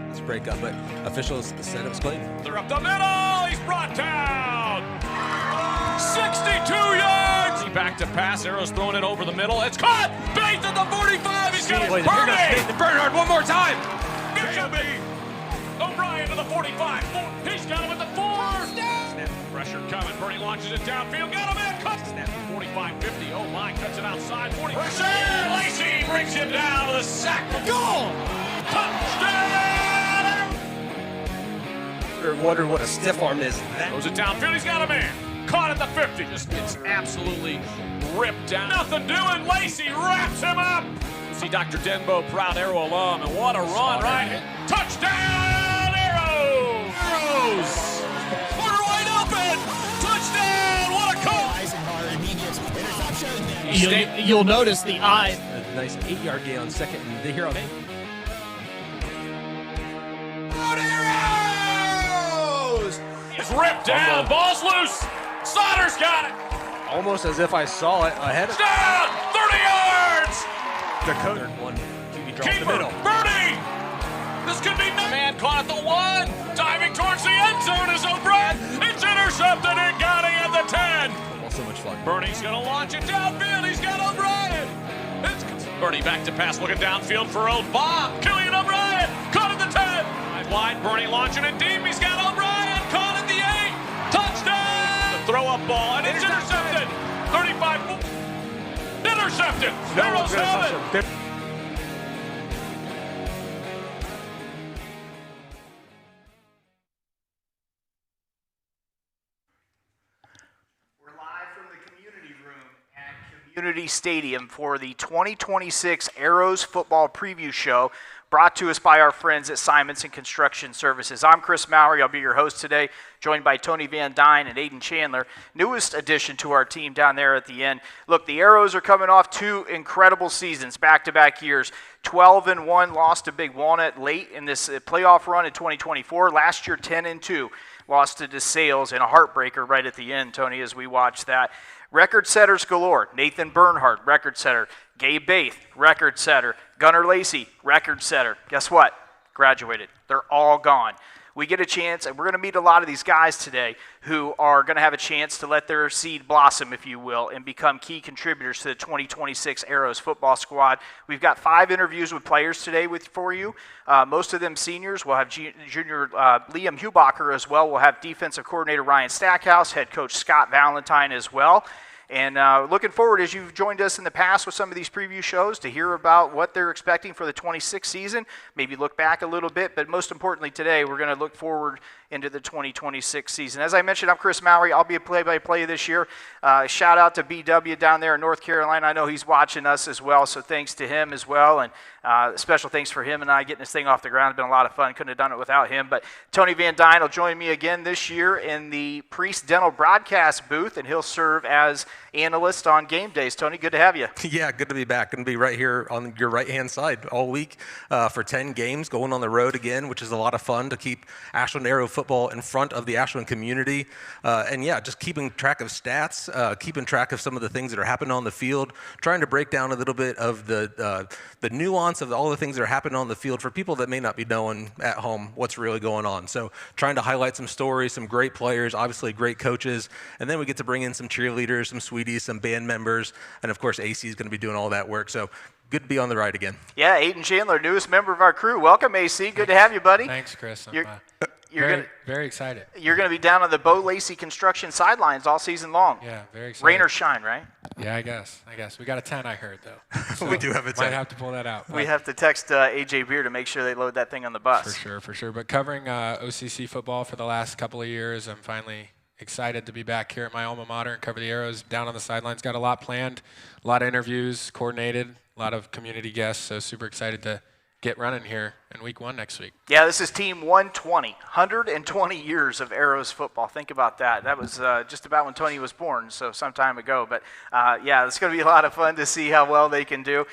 Let's break up, but officials said it was clean. They're up the middle. He's brought down. 62 yards. He back to pass. Arrows throwing it over the middle. It's caught. Bates at the 45. He's got it. Purdy. Bernhard, one more time. Bishopy. O'Brien to the 45. He's got him at the 4. Snap. Pressure coming. Purdy launches it downfield. Got him in. Cut. Snap to 45-50. Oh my. Cuts it outside. 40. Lacey brings him down to the sack. Goal. Touchdown. You're wondering what a stiff arm is. Throws it downfield. He's got a man. Caught at the 50. Just gets absolutely ripped down. Nothing doing. Lacey wraps him up. See Dr. Denbo, proud Arrow alum, and what a run, right? Touchdown, Arrows! Arrows! We're wide open! Touchdown! What a call! You'll notice the eye. A nice 8-yard gain on second, and they hear on Arrows! It's ripped down. Ball's loose. Sauter's got it. almost as if I saw it ahead of Down! 30 yards! Dakota. One QB draw in the Keeper, middle. Birdie! This could be man caught at the 1. Diving towards the end zone is O'Brien. It's intercepted and got it at the 10. Football, so much fun. Bernie's going to launch it downfield. He's got O'Brien. Bernie back to pass, looking downfield for Bob. Killian O'Brien caught at the 10. Wide, Bernie launching it deep. He's got O'Brien caught at the 8. Touchdown! The throw up ball, and it's intercepted. 35. Intercepted. Arrows have it. Community Stadium for the 2026 Arrows Football Preview Show, brought to us by our friends at Simonson Construction Services. I'm Chris Mallory. I'll be your host today, joined by Tony Van Dyne and Aiden Chandler, newest addition to our team down there at the end. Look, the Arrows are coming off 2 incredible seasons, back-to-back years. 12-1, lost to Big Walnut late in this playoff run in 2024. Last year, 10-2, lost to DeSales in a heartbreaker right at the end, Tony, as we watched that. Record setters galore. Nathan Bernhard, record setter. Gabe Baith, record setter. Gunnar Lacey, record setter. Guess what? Graduated. They're all gone. We get a chance, and we're going to meet a lot of these guys today who are going to have a chance to let their seed blossom, if you will, and become key contributors to the 2026 Arrows football squad. We've got 5 interviews with players today for you. Most of them seniors. We'll have junior Liam Hubacher as well. We'll have defensive coordinator Ryan Stackhouse, head coach Scott Valentine as well. And looking forward, as you've joined us in the past with some of these preview shows, to hear about what they're expecting for the 26th season, maybe look back a little bit, but most importantly today, we're going to look forward into the 2026 season. As I mentioned, I'm Chris Mallory. I'll be a play-by-play this year. Shout out to BW down there in North Carolina. I know he's watching us as well, so thanks to him as well. And special thanks for him and I getting this thing off the ground. It's been a lot of fun. Couldn't have done it without him. But Tony Van Dyne will join me again this year in the Priest Dental broadcast booth, and he'll serve as analyst on game days. Tony, good to have you. Yeah, good to be back. Going to be right here on your right-hand side all week for 10 games, going on the road again, which is a lot of fun to keep Ashland Arrow football in front of the Ashland community. And yeah, just keeping track of stats, keeping track of some of the things that are happening on the field, trying to break down a little bit of the nuance of all the things that are happening on the field for people that may not be knowing at home what's really going on. So trying to highlight some stories, some great players, obviously great coaches, and then we get to bring in some cheerleaders, some sweeties, some band members, and of course AC is going to be doing all that work. So good to be on the ride again. Yeah, Aiden Chandler, newest member of our crew. Welcome, AC. Good to have you, buddy. Thanks, Chris. You're very excited. You're going to be down on the Bo Lacey construction sidelines all season long. Yeah, very excited. Rain or shine, right? Yeah, I guess. We got a 10, I heard, though. So we do have a 10. Might have to pull that out. We have to text AJ Beer to make sure they load that thing on the bus. For sure. But covering OCC football for the last couple of years, I'm finally excited to be back here at my alma mater and cover the Arrows down on the sidelines. Got a lot planned, a lot of interviews coordinated, a lot of community guests, so super excited to get running here in week 1 next week. Yeah, this is team 120, 120 years of Arrows football. Think about that. That was just about when Tony was born, so some time ago. But yeah, it's going to be a lot of fun to see how well they can do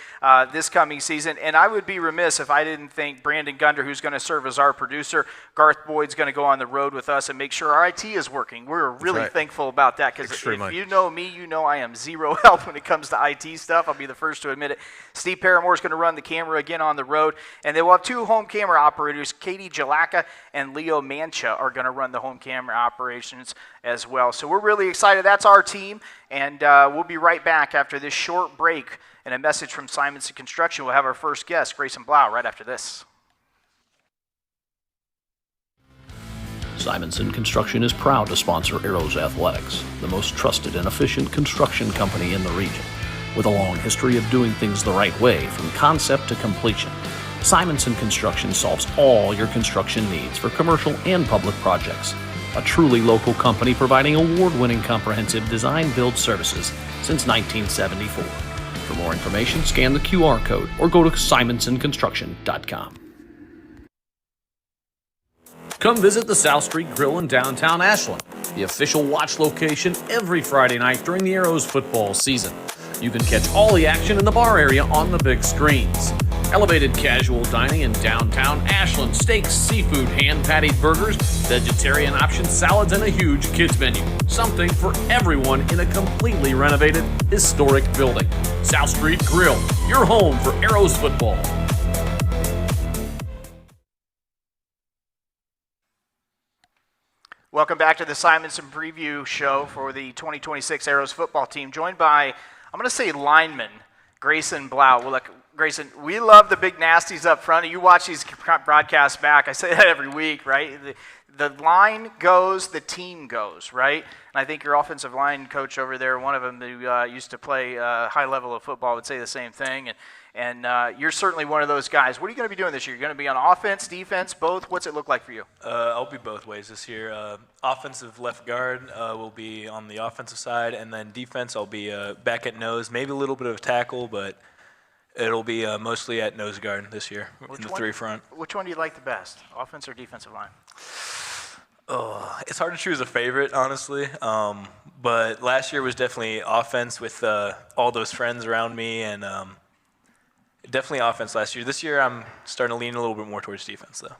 this coming season. And I would be remiss if I didn't thank Brandon Gunder, who's going to serve as our producer. Garth Boyd's going to go on the road with us and make sure our IT is working. We're really thankful about that, because if you know me, you know I am zero help when it comes to IT stuff. I'll be the first to admit it. Steve Paramore's going to run the camera again on the road. And then we'll have 2 home camera operators. Katie Jalaka and Leo Mancha are going to run the home camera operations as well. So we're really excited. That's our team, and we'll be right back after this short break and a message from Simonson Construction. We'll have our first guest, Grayson Blau, right after this. Simonson Construction is proud to sponsor Arrows Athletics, the most trusted and efficient construction company in the region. With a long history of doing things the right way from concept to completion, Simonson Construction solves all your construction needs for commercial and public projects. A truly local company providing award-winning comprehensive design-build services since 1974. For more information, scan the QR code or go to simonsonconstruction.com. Come visit the South Street Grill in downtown Ashland, the official watch location every Friday night during the Arrows football season. You can catch all the action in the bar area on the big screens. Elevated casual dining in downtown Ashland, steaks, seafood, hand-patted burgers, vegetarian options, salads, and a huge kids menu. Something for everyone in a completely renovated, historic building. South Street Grill, your home for Arrows football. Welcome back to the Simonson Preview Show for the 2026 Arrows football team, joined by, I'm going to say lineman, Grayson Blau. Well, look, Grayson, we love the big nasties up front. You watch these broadcasts back. I say that every week, right? The line goes, the team goes, right? And I think your offensive line coach over there, one of them who used to play high level of football, would say the same thing. And you're certainly one of those guys. What are you going to be doing this year? You're going to be on offense, defense, both? What's it look like for you? I'll be both ways this year. Offensive left guard will be on the offensive side, and then defense I'll be back at nose, maybe a little bit of tackle, but it'll be mostly at nose guard this year in the three front. Which one do you like the best, offense or defensive line? Oh, it's hard to choose a favorite, honestly. But last year was definitely offense with all those friends around me, and definitely offense last year. This year I'm starting to lean a little bit more towards defense, though.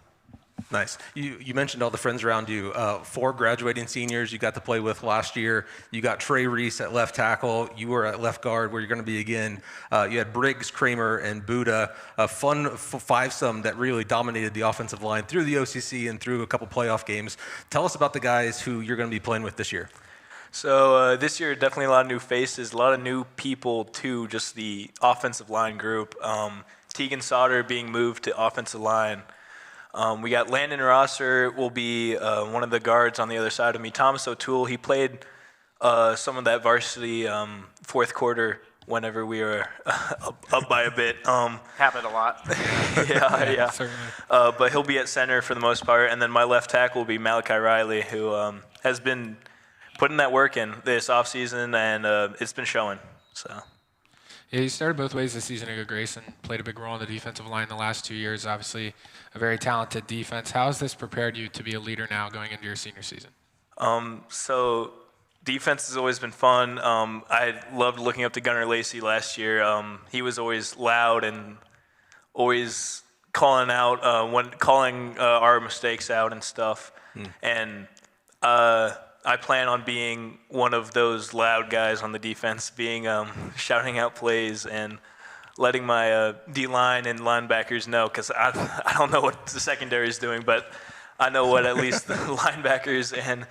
Nice. You mentioned all the friends around you. 4 graduating seniors you got to play with last year. You got Trey Reese at left tackle. You were at left guard where you're going to be again. You had Briggs, Kramer, and Buddha. A fun five-some that really dominated the offensive line through the OCC and through a couple playoff games. Tell us about the guys who you're going to be playing with this year. So this year, definitely a lot of new faces, a lot of new people to just the offensive line group. Tegan Sauter being moved to offensive line. We got Landon Rosser will be one of the guards on the other side of me. Thomas O'Toole, he played some of that varsity fourth quarter whenever we were up by a bit. Happened a lot. yeah. But he'll be at center for the most part. And then my left tackle will be Malachi Riley, who has been putting that work in this offseason, and it's been showing. So. Yeah, you started both ways this season ago. Grayson played a big role in the defensive line the last 2 years. Obviously, a very talented defense. How has this prepared you to be a leader now going into your senior season? So defense has always been fun. I loved looking up to Gunnar Lacey last year. He was always loud and always calling out calling our mistakes out and stuff. And I plan on being one of those loud guys on the defense, being shouting out plays and letting my D-line and linebackers know, because I don't know what the secondary is doing, but I know what at least the linebackers and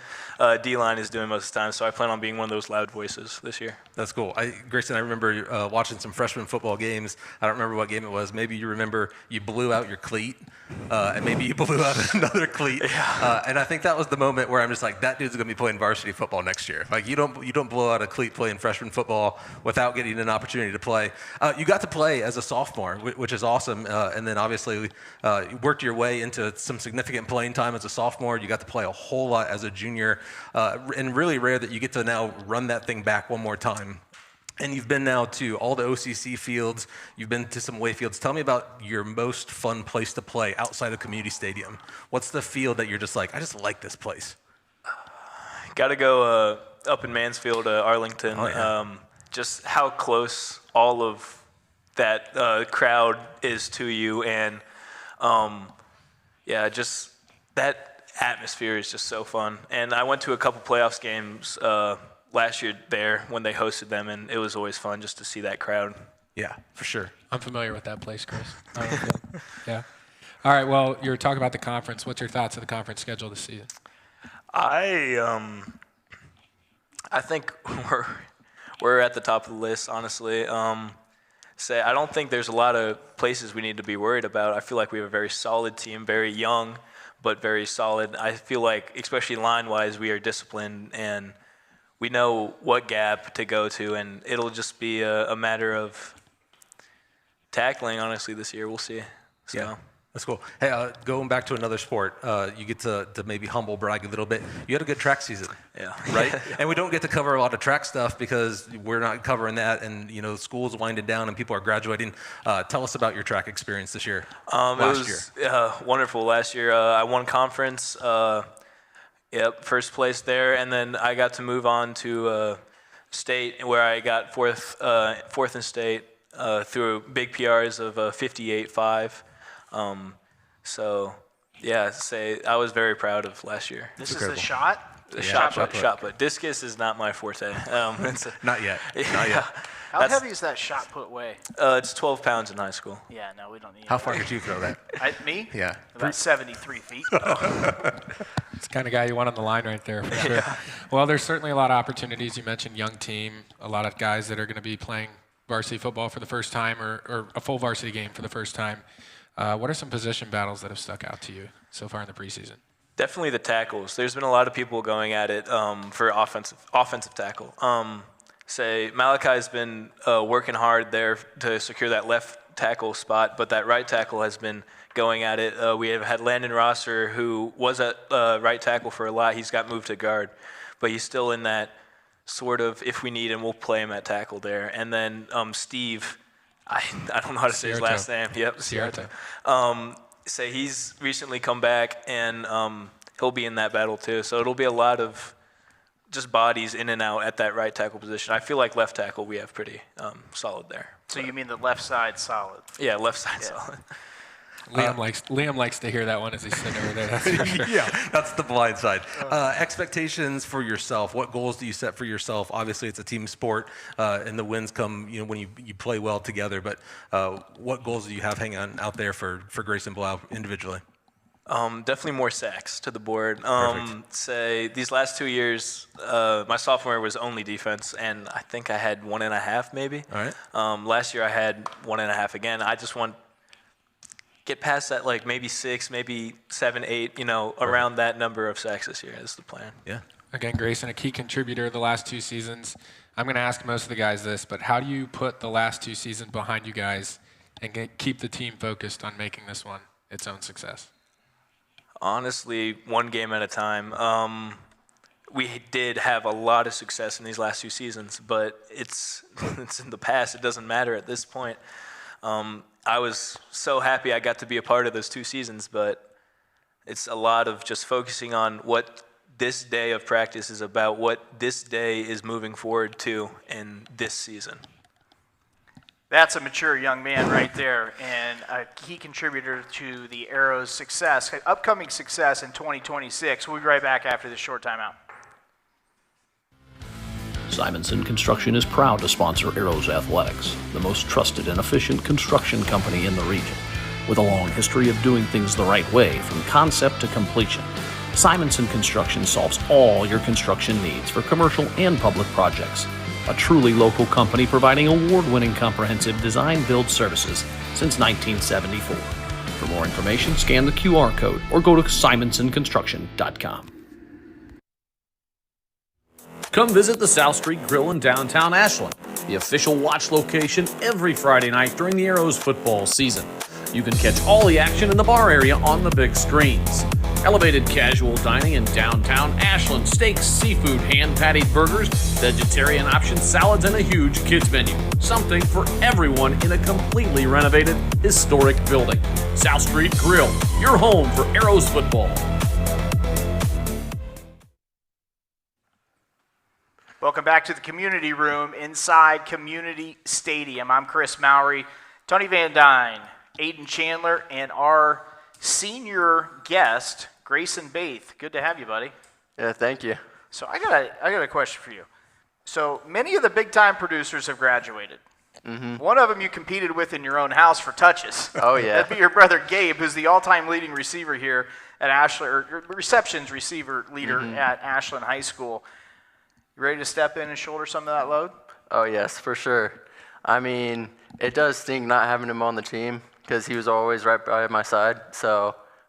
D-line is doing most of the time, so I plan on being one of those loud voices this year. That's cool. Grayson, I remember watching some freshman football games. I don't remember what game it was. Maybe you remember you blew out your cleat, and maybe you blew out another cleat. Yeah. And I think that was the moment where I'm just like, that dude's going to be playing varsity football next year. Like, you don't blow out a cleat playing freshman football without getting an opportunity to play. You got to play as a sophomore, which is awesome, and then obviously you worked your way into some significant playing time as a sophomore. You got to play a whole lot as a junior, and really rare that you get to now run that thing back one more time. And you've been now to all the OCC fields. You've been to some away fields. Tell me about your most fun place to play outside of Community Stadium. What's the field that you're just like, I just like this place? Got to go up in Mansfield, Arlington. Oh, yeah. Just how close all of that crowd is to you, and just that atmosphere is just so fun. And I went to a couple playoffs games last year there when they hosted them, and it was always fun just to see that crowd. Yeah, for sure. I'm familiar with that place, Chris. Yeah. All right, well, you're talking about the conference. What's your thoughts of the conference schedule this season? I think we're at the top of the list, honestly. I don't think there's a lot of places we need to be worried about. I feel like we have a very solid team, very young, but very solid. I feel like, especially line-wise, we are disciplined and we know what gap to go to, and it'll just be a matter of tackling, honestly, this year. We'll see. So. Yeah. That's cool. Hey, going back to another sport, you get to maybe humble brag a little bit. You had a good track season, yeah, right? Yeah. And we don't get to cover a lot of track stuff because we're not covering that, and school's winding down and people are graduating. Tell us about your track experience this year. Last year, wonderful. Last year, I won conference. First place there, and then I got to move on to state where I got fourth in state through big PRs of 58.5. I was very proud of last year. This is the shot? Shot put. Discus is not my forte. Not yet. Not yet. How heavy is that shot put weigh? It's 12 pounds in high school. Yeah, no, we don't need How far did you throw that? Me? Yeah. About 73 feet. It's the kind of guy you want on the line right there, for sure. Yeah. Well, there's certainly a lot of opportunities. You mentioned young team, a lot of guys that are going to be playing varsity football for the first time or a full varsity game for the first time. What are some position battles that have stuck out to you so far in the preseason? Definitely the tackles. There's been a lot of people going at it for offensive tackle. Malachi's been working hard there to secure that left tackle spot, but that right tackle has been going at it. We have had Landon Rosser, who was at right tackle for a lot. He's got moved to guard, but he's still in that sort of, if we need him, we'll play him at tackle there. And then Steve, I don't know how to say his last name. Yep, Cierto. He's recently come back, and he'll be in that battle too. So it'll be a lot of just bodies in and out at that right tackle position. I feel like left tackle we have pretty solid there. So you mean the left side solid? Yeah, left side solid. Liam likes to hear that one as he's sitting over there. That's for sure. Yeah, that's the blind side. Expectations for yourself. What goals do you set for yourself? Obviously, it's a team sport, and the wins come when you play well together. But what goals do you have hanging out there for Grayson Blau individually? Definitely more sacks to the board. Perfect. These last 2 years, my sophomore year was only defense, and I think I had 1.5 maybe. All right. Last year I had 1.5 again. I just want get past that, like maybe 6, maybe 7, 8, around that number of sacks this year is the plan. Yeah. Again, Grayson, a key contributor the last 2 seasons. I'm going to ask most of the guys this, but how do you put the last 2 seasons behind you guys and keep the team focused on making this one its own success? Honestly, one game at a time. We did have a lot of success in these last 2 seasons, but it's in the past. It doesn't matter at this point. I was so happy I got to be a part of those 2 seasons, but it's a lot of just focusing on what this day of practice is about, what this day is moving forward to in this season. That's a mature young man right there, and a key contributor to the Arrows' success, upcoming success in 2026. We'll be right back after this short timeout. Simonson Construction is proud to sponsor Arrows Athletics, the most trusted and efficient construction company in the region. With a long history of doing things the right way from concept to completion, Simonson Construction solves all your construction needs for commercial and public projects. A truly local company providing award-winning comprehensive design-build services since 1974. For more information, scan the QR code or go to simonsonconstruction.com. Come visit the South Street Grill in downtown Ashland, the official watch location every Friday night during the Arrows football season. You can catch all the action in the bar area on the big screens. Elevated casual dining in downtown Ashland, steaks, seafood, hand-patted burgers, vegetarian options, salads, and a huge kids menu. Something for everyone in a completely renovated, historic building. South Street Grill, your home for Arrows football. Welcome back to the community room inside Community Stadium. I'm Chris Mowry, Tony Van Dyne, Aiden Chandler, and our senior guest, Grayson Baith. Good to have you, buddy. Yeah, thank you. So I got a question for you. So many of the big-time producers have graduated. One of them you competed with in your own house for touches. Oh, yeah. That'd be your brother Gabe, who's the all-time leading receiver here at Ashland, or receptions receiver leader at Ashland High School. You ready to step in and shoulder some of that load? Oh, yes, for sure. I mean, it does stink not having him on the team because he was always right by my side.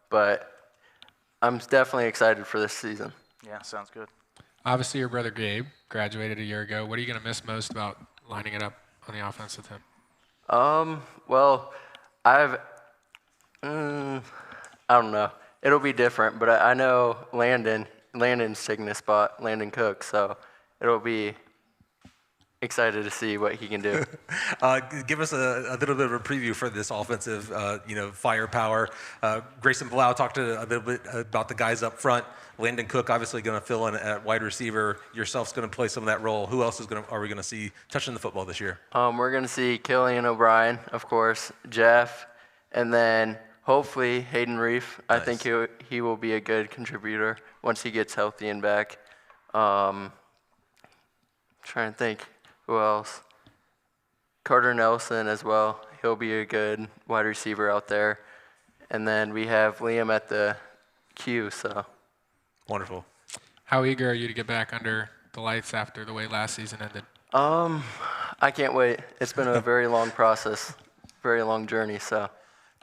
But I'm definitely excited for this season. Yeah, sounds good. Obviously, your brother Gabe graduated a year ago. What are you going to miss most about lining it up on the offense with him? Well, I don't know. It'll be different, but I know Landon's taking the spot, Landon Cook, so it'll be excited to see what he can do. Give us a little bit of a preview for this offensive, firepower. Grayson Blau talked a little bit about the guys up front. Landon Cook obviously going to fill in at wide receiver. Yourself's going to play some of that role. Who else are we going to see touching the football this year? We're going to see Killian O'Brien, of course, Jeff, and then hopefully Hayden Reef. Nice. I think he will be a good contributor once he gets healthy and back. Trying to think who else. Carter Nelson as well. He'll be a good wide receiver out there. And then we have Liam at the Q, so. Wonderful. How eager are you to get back under the lights after the way last season ended? I can't wait. It's been a very long process, very long journey, so.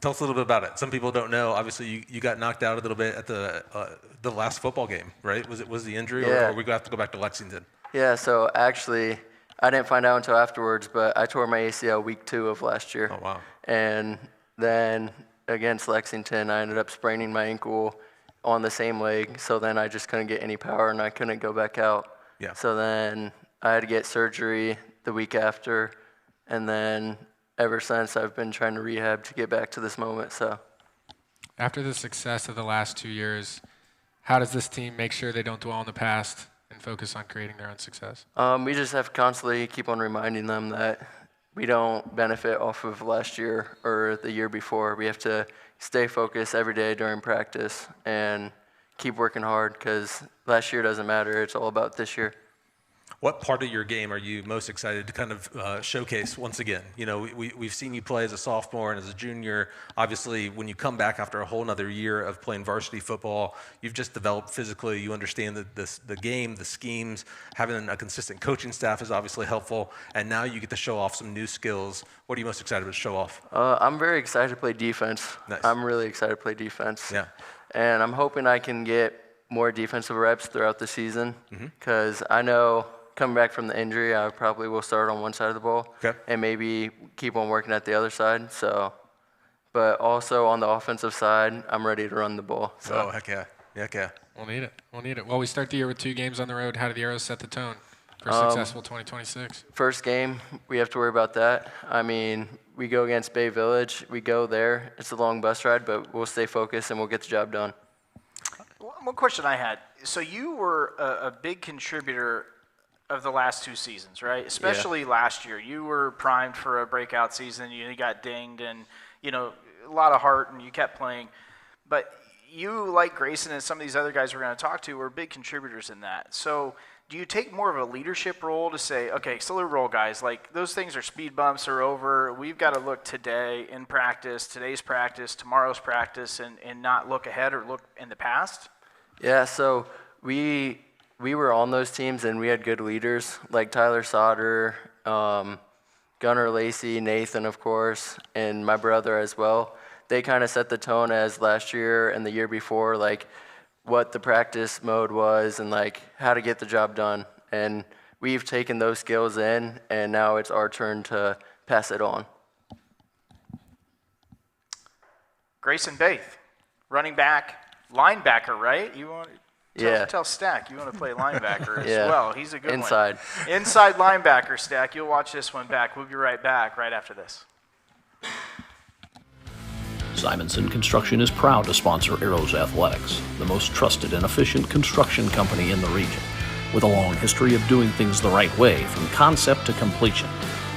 Tell us a little bit about it. Some people don't know. Obviously, you got knocked out a little bit at the last football game, right? Was the injury, Yeah. or we have to go back to Lexington? Yeah, so actually, I didn't find out until afterwards, but I tore my ACL week 2 of last year. Oh, wow. And then against Lexington, I ended up spraining my ankle on the same leg, so then I just couldn't get any power and I couldn't go back out. Yeah. So then I had to get surgery the week after, and then ever since I've been trying to rehab to get back to this moment. So After the success of the last 2 years, how does this team make sure they don't dwell on the past and focus on creating their own success? we just have to constantly keep on reminding them that we don't benefit off of last year or the year before. We have to stay focused every day during practice and keep working hard because last year doesn't matter. It's all about this year. What part of your game are you most excited to kind of showcase once again? You know, we've seen you play as a sophomore and as a junior. Obviously, when you come back after a whole nother year of playing varsity football, you've just developed physically. You understand the game, the schemes. Having a consistent coaching staff is obviously helpful. And now you get to show off some new skills. What are you most excited to show off? I'm very excited to play defense. Nice. I'm really excited to play defense. Yeah. And I'm hoping I can get more defensive reps throughout the season because I know coming back from the injury, I probably will start on one side of the ball and maybe keep on working at the other side. So, but also on the offensive side, I'm ready to run the ball. So. Oh, heck yeah. Heck yeah. We'll need it. Well, we start the year with 2 games on the road. How do the Arrows set the tone for a successful 2026? First game, we have to worry about that. I mean, we go against Bay Village. We go there. It's a long bus ride, but we'll stay focused and we'll get the job done. One question I had. So you were a big contributor of the last 2 seasons, right? Especially last year. You were primed for a breakout season. You got dinged and, a lot of heart, and you kept playing. But you, like Grayson and some of these other guys we're going to talk to, were big contributors in that. So do you take more of a leadership role to say, okay, salute roll, guys. Like, those things are speed bumps are over. We've got to look today in practice, today's practice, tomorrow's practice, and not look ahead or look in the past? Yeah, so we were on those teams, and we had good leaders like Tyler Sauter, Gunnar Lacey, Nathan, of course, and my brother as well. They kind of set the tone as last year and the year before, like what the practice mode was and like how to get the job done. And we've taken those skills in, and now it's our turn to pass it on. Grayson Baith, running back, linebacker, right? You want to tell Stack you want to play linebacker as well. He's a good Inside. one. Inside linebacker, Stack. You'll watch this one back. We'll be right back right after this. Simonson Construction is proud to sponsor Arrows Athletics, the most trusted and efficient construction company in the region. With a long history of doing things the right way from concept to completion,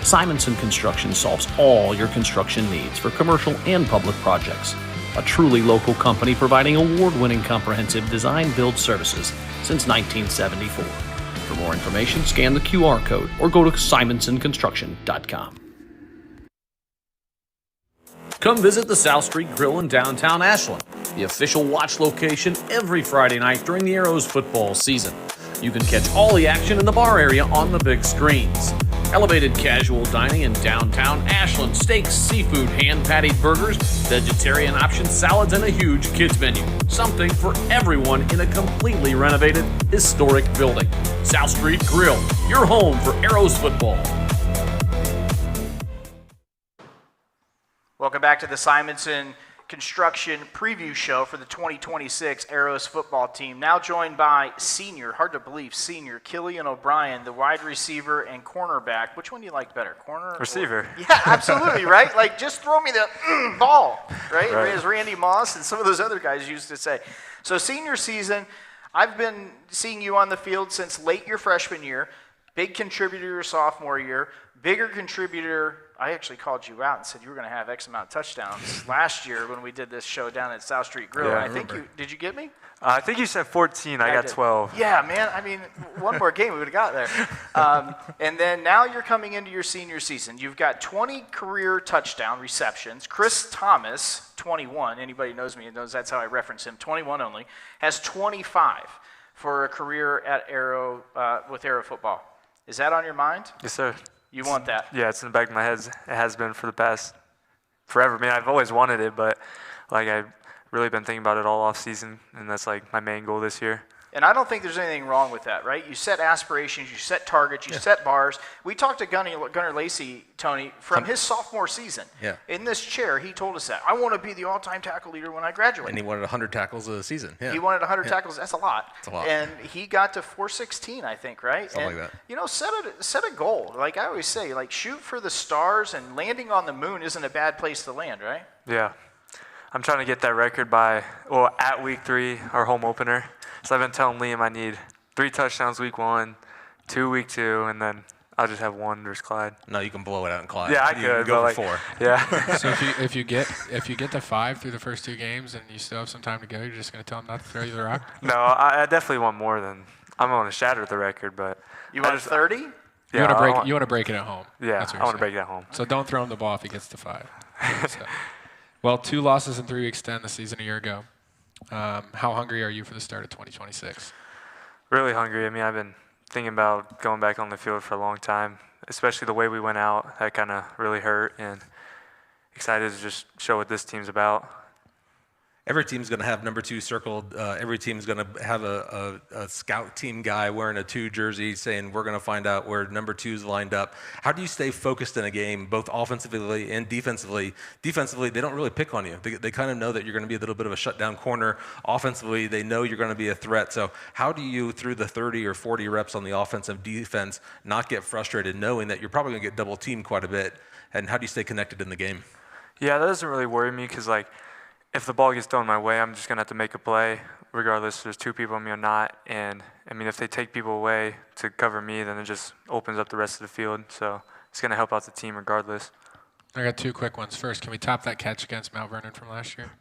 Simonson Construction solves all your construction needs for commercial and public projects. A truly local company providing award-winning comprehensive design-build services since 1974. For more information, scan the QR code or go to simonsonconstruction.com. Come visit the South Street Grill in downtown Ashland, the official watch location every Friday night during the Arrows football season. You can catch all the action in the bar area on the big screens. Elevated casual dining in downtown Ashland, steaks, seafood, hand-patted burgers, vegetarian options, salads, and a huge kids menu. Something for everyone in a completely renovated, historic building. South Street Grill, your home for Arrows football. Welcome back to the Simonson Construction Preview Show for the 2026 Arrows football team. Now joined by senior, hard to believe, senior Killian O'Brien, the wide receiver and cornerback. Which one do you like better, corner? Receiver. Yeah, absolutely, right? Like, just throw me the ball, right? As Randy Moss and some of those other guys used to say. So senior season, I've been seeing you on the field since late your freshman year, big contributor your sophomore year, bigger contributor. I actually called you out and said you were going to have X amount of touchdowns last year when we did this show down at South Street Grill. Yeah, and I think did you get me? I think you said 14. I got 12. Yeah, man. I mean, one more game, we would have got there. And then now you're coming into your senior season. You've got 20 career touchdown receptions. Chris Thomas, 21. Anybody knows me knows that's how I reference him. 21 only. Has 25 for a career at Arrow with Arrow football. Is that on your mind? Yes, sir. You want that? Yeah, it's in the back of my head. It has been for the past forever. I mean, I've always wanted it, but like I've really been thinking about it all off season, and that's like my main goal this year. And I don't think there's anything wrong with that, right? You set aspirations, you set targets, you set bars. We talked to Gunnar Lacey, Tony, from his sophomore season. Yeah. In this chair, he told us that. I want to be the all-time tackle leader when I graduate. And he wanted 100 tackles a season. Yeah. He wanted 100 tackles. That's a lot. That's a lot. And he got to 416, I think, right? Something and, like that. You know, set a goal. Like I always say, like shoot for the stars, and landing on the moon isn't a bad place to land, right? Yeah. I'm trying to get that record at week 3, our home opener. So I've been telling Liam I need 3 touchdowns week 1, 2 week 2, and then I'll just have 1 versus Clyde. No, you can blow it out in Clyde. Yeah, I You could. go but for 4. Yeah. So if you get to 5 through the first 2 games and you still have some time to go, you're just going to tell them not to throw you the rock? No, I definitely want more than I'm going to shatter the record, but You want 30? You yeah, want to break it at home. Yeah, That's what I want to you're break it at home. So don't throw him the ball if he gets to 5. So, well, 2 losses in 3 weeks to end the season a year ago. How hungry are you for the start of 2026? Really hungry. I mean, I've been thinking about going back on the field for a long time, especially the way we went out. That kind of really hurt, and excited to just show what this team's about. Every team's going to have number 2 circled. Every team's going to have a scout team guy wearing a 2 jersey saying, we're going to find out where number 2's lined up. How do you stay focused in a game, both offensively and defensively? Defensively, they don't really pick on you. They kind of know that you're going to be a little bit of a shutdown corner. Offensively, they know you're going to be a threat. So how do you, through the 30 or 40 reps on the offensive defense, not get frustrated knowing that you're probably going to get double teamed quite a bit? And how do you stay connected in the game? Yeah, that doesn't really worry me because, like, if the ball gets thrown my way, I'm just going to have to make a play, regardless if there's 2 people on me or not. And, I mean, if they take people away to cover me, then it just opens up the rest of the field. So it's going to help out the team regardless. I got 2 quick ones. First, can we top that catch against Mount Vernon from last year?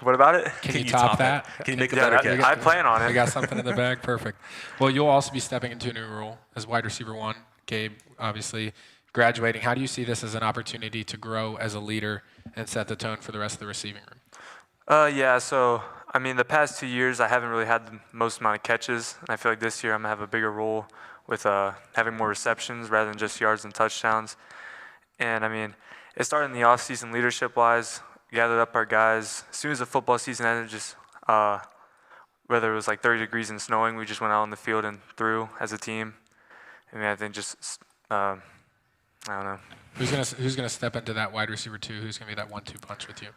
What about it? Can you top that? Can you make a better catch? I plan on it. We got something in the bag? Perfect. Well, you'll also be stepping into a new role as wide receiver 1. Gabe, obviously, graduating. How do you see this as an opportunity to grow as a leader and set the tone for the rest of the receiving room? Yeah, so, I mean, the past 2 years, I haven't really had the most amount of catches. And I feel like this year I'm going to have a bigger role with having more receptions rather than just yards and touchdowns. And, I mean, it started in the offseason leadership-wise, gathered up our guys. As soon as the football season ended, just whether it was like 30 degrees and snowing, we just went out on the field and threw as a team. I mean, I think just, I don't know. Who's gonna step into that wide receiver 2? Who's going to be that 1-2 punch with you?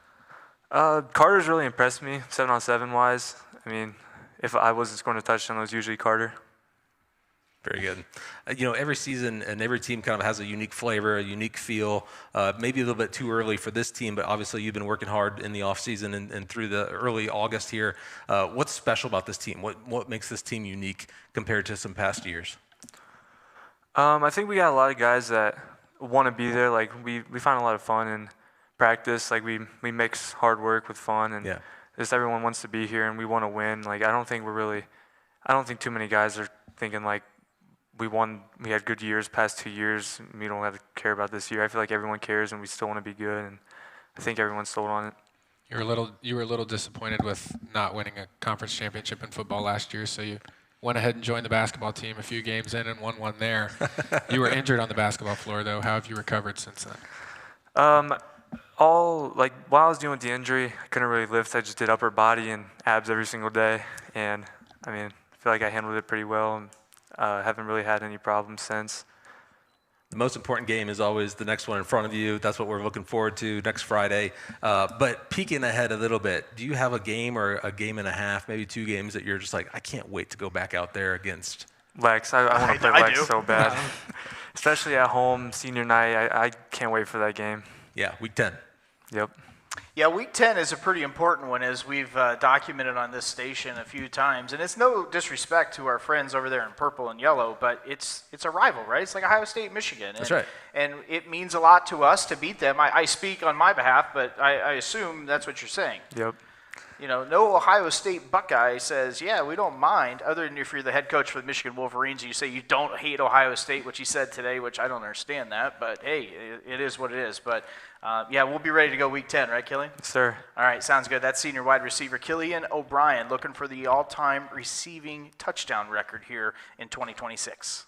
Carter's really impressed me, 7-on-7 wise. I mean, if I wasn't scoring a touchdown, it was usually Carter. Very good. You know, every season and every team kind of has a unique flavor, a unique feel. Maybe a little bit too early for this team, but obviously you've been working hard in the offseason and through the early August here. What's special about this team? What makes this team unique compared to some past years? I think we got a lot of guys that want to be there. Like, we find a lot of fun in practice. Like, we mix hard work with fun, and just everyone wants to be here and we want to win. Like, I don't think too many guys are thinking like we had good years past 2 years, we don't have to care about this year. I feel like everyone cares and we still want to be good, and I think everyone's sold on it. You were a little disappointed with not winning a conference championship in football last year, so you went ahead and joined the basketball team a few games in and won one there. You were injured on the basketball floor, though. How have you recovered since then? While I was dealing with the injury, I couldn't really lift. I just did upper body and abs every single day, and I feel like I handled it pretty well, and haven't really had any problems since. The most important game is always the next one in front of you. That's what we're looking forward to next Friday. But peeking ahead a little bit, do you have a game or a game and a half, maybe 2 games that you're just like, I can't wait to go back out there against? Lex, I want to play Lex so bad. Especially at home, senior night. I can't wait for that game. Yeah, week 10. Yep. Yeah, Week 10 is a pretty important one, as we've documented on this station a few times. And it's no disrespect to our friends over there in purple and yellow, but it's a rival, right? It's like Ohio State, Michigan. That's right. And it means a lot to us to beat them. I speak on my behalf, but I assume that's what you're saying. Yep. You know, no Ohio State Buckeye says, yeah, we don't mind, other than if you're the head coach for the Michigan Wolverines and you say you don't hate Ohio State, which he said today, which I don't understand that, but hey, it is what it is. But yeah, we'll be ready to go Week 10, right, Killian? Yes, sir. All right, sounds good. That's senior wide receiver Killian O'Brien looking for the all-time receiving touchdown record here in 2026.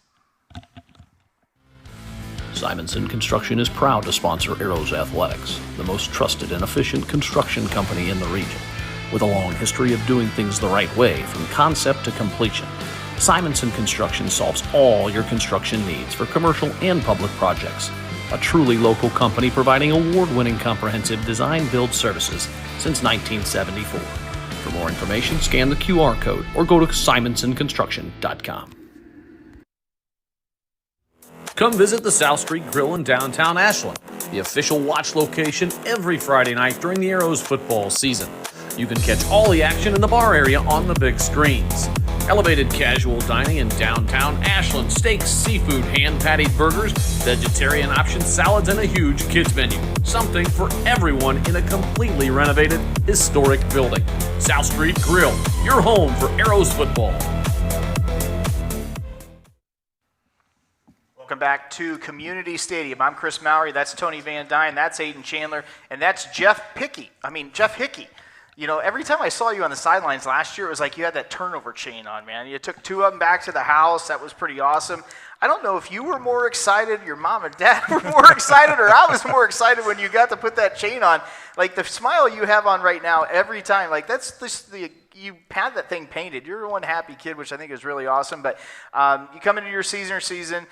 Simonson Construction is proud to sponsor Arrows Athletics, the most trusted and efficient construction company in the region. With a long history of doing things the right way from concept to completion, Simonson Construction solves all your construction needs for commercial and public projects. A truly local company providing award-winning comprehensive design-build services since 1974. For more information, scan the QR code or go to simonsonconstruction.com. Come visit the South Street Grill in downtown Ashland, the official watch location every Friday night during the Arrows football season. You can catch all the action in the bar area on the big screens. Elevated casual dining in downtown Ashland, steaks, seafood, hand-patted burgers, vegetarian options, salads, and a huge kids menu. Something for everyone in a completely renovated, historic building. South Street Grill, your home for Arrows football. Welcome back to Community Stadium. I'm Chris Mowry. That's Tony Van Dyne. That's Aiden Chandler. And that's Jeff Hickey. You know, every time I saw you on the sidelines last year, it was like you had that turnover chain on, man. You took 2 of them back to the house. That was pretty awesome. I don't know if you were more excited, your mom and dad were more excited, or I was more excited when you got to put that chain on. Like, the smile you have on right now every time, like, that's just you had that thing painted. You're one happy kid, which I think is really awesome. But you come into your senior season,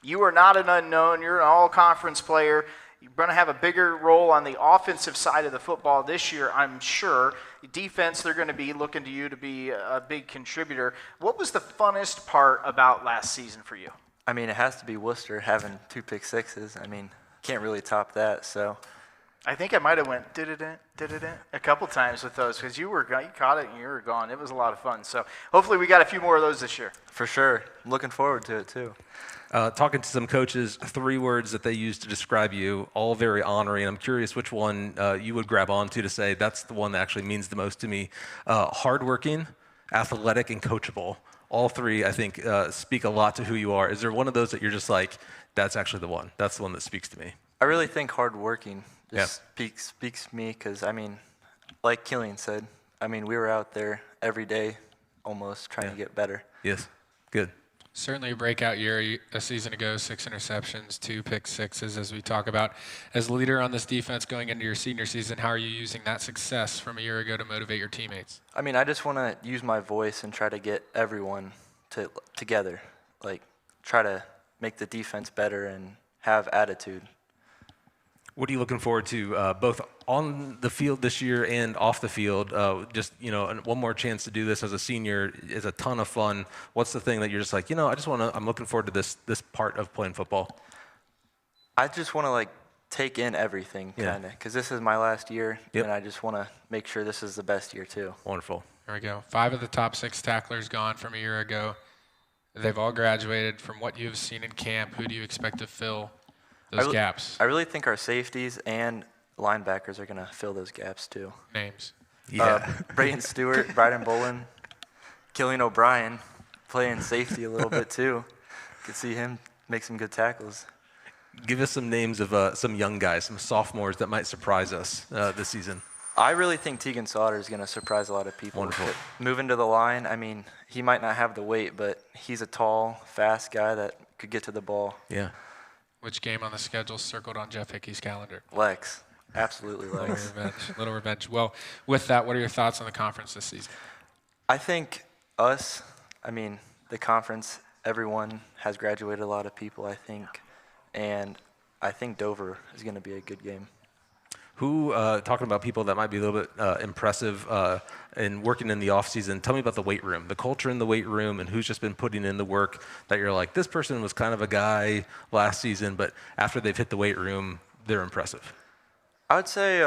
you are not an unknown. You're an all-conference player. You're going to have a bigger role on the offensive side of the football this year, I'm sure. Defense, they're going to be looking to you to be a big contributor. What was the funnest part about last season for you? I mean, it has to be Worcester having 2 pick sixes. I mean, can't really top that, so. I think I might have went a couple times with those because you caught it and you were gone. It was a lot of fun. So hopefully we got a few more of those this year. For sure. I'm looking forward to it, too. Talking to some coaches, 3 words that they use to describe you, all very honoring. I'm curious which one you would grab onto to say that's the one that actually means the most to me. Hardworking, athletic, and coachable. All 3, I think, speak a lot to who you are. Is there one of those that you're just like, that's actually the one? That's the one that speaks to me. I really think hardworking speaks to me because, I mean, like Killian said, I mean, we were out there every day almost trying to get better. Yes, good. Certainly a breakout year a season ago, 6 interceptions, 2 pick sixes, as we talk about. As leader on this defense going into your senior season, how are you using that success from a year ago to motivate your teammates? I mean, I just want to use my voice and try to get everyone together, like try to make the defense better and have attitude. What are you looking forward to, both on the field this year and off the field? Just, you know, one more chance to do this as a senior is a ton of fun. What's the thing that you're just like, you know, I'm looking forward to this part of playing football? I just want to, like, take in everything, kind of, because this is my last year, and I just want to make sure this is the best year, too. Wonderful. There we go. 5 of the top 6 tacklers gone from a year ago. They've all graduated. From what you've seen in camp, who do you expect to fill those gaps? I really think our safeties and linebackers are going to fill those gaps, too. Names. Yeah. Brayton Stewart, Bryden Bolin, Killian O'Brien playing safety a little bit, too. Could see him make some good tackles. Give us some names of some young guys, some sophomores that might surprise us this season. I really think Tegan Sauter is going to surprise a lot of people. Wonderful. Moving to the line, I mean, he might not have the weight, but he's a tall, fast guy that could get to the ball. Yeah. Which game on the schedule circled on Jeff Hickey's calendar? Lex. Absolutely Lex. Little revenge. Well, with that, what are your thoughts on the conference this season? I think the conference, everyone has graduated a lot of people, I think. And I think Dover is going to be a good game. Who, talking about people that might be a little bit impressive in working in the offseason, tell me about the weight room, the culture in the weight room, and who's just been putting in the work that you're like, this person was kind of a guy last season, but after they've hit the weight room, they're impressive. I would say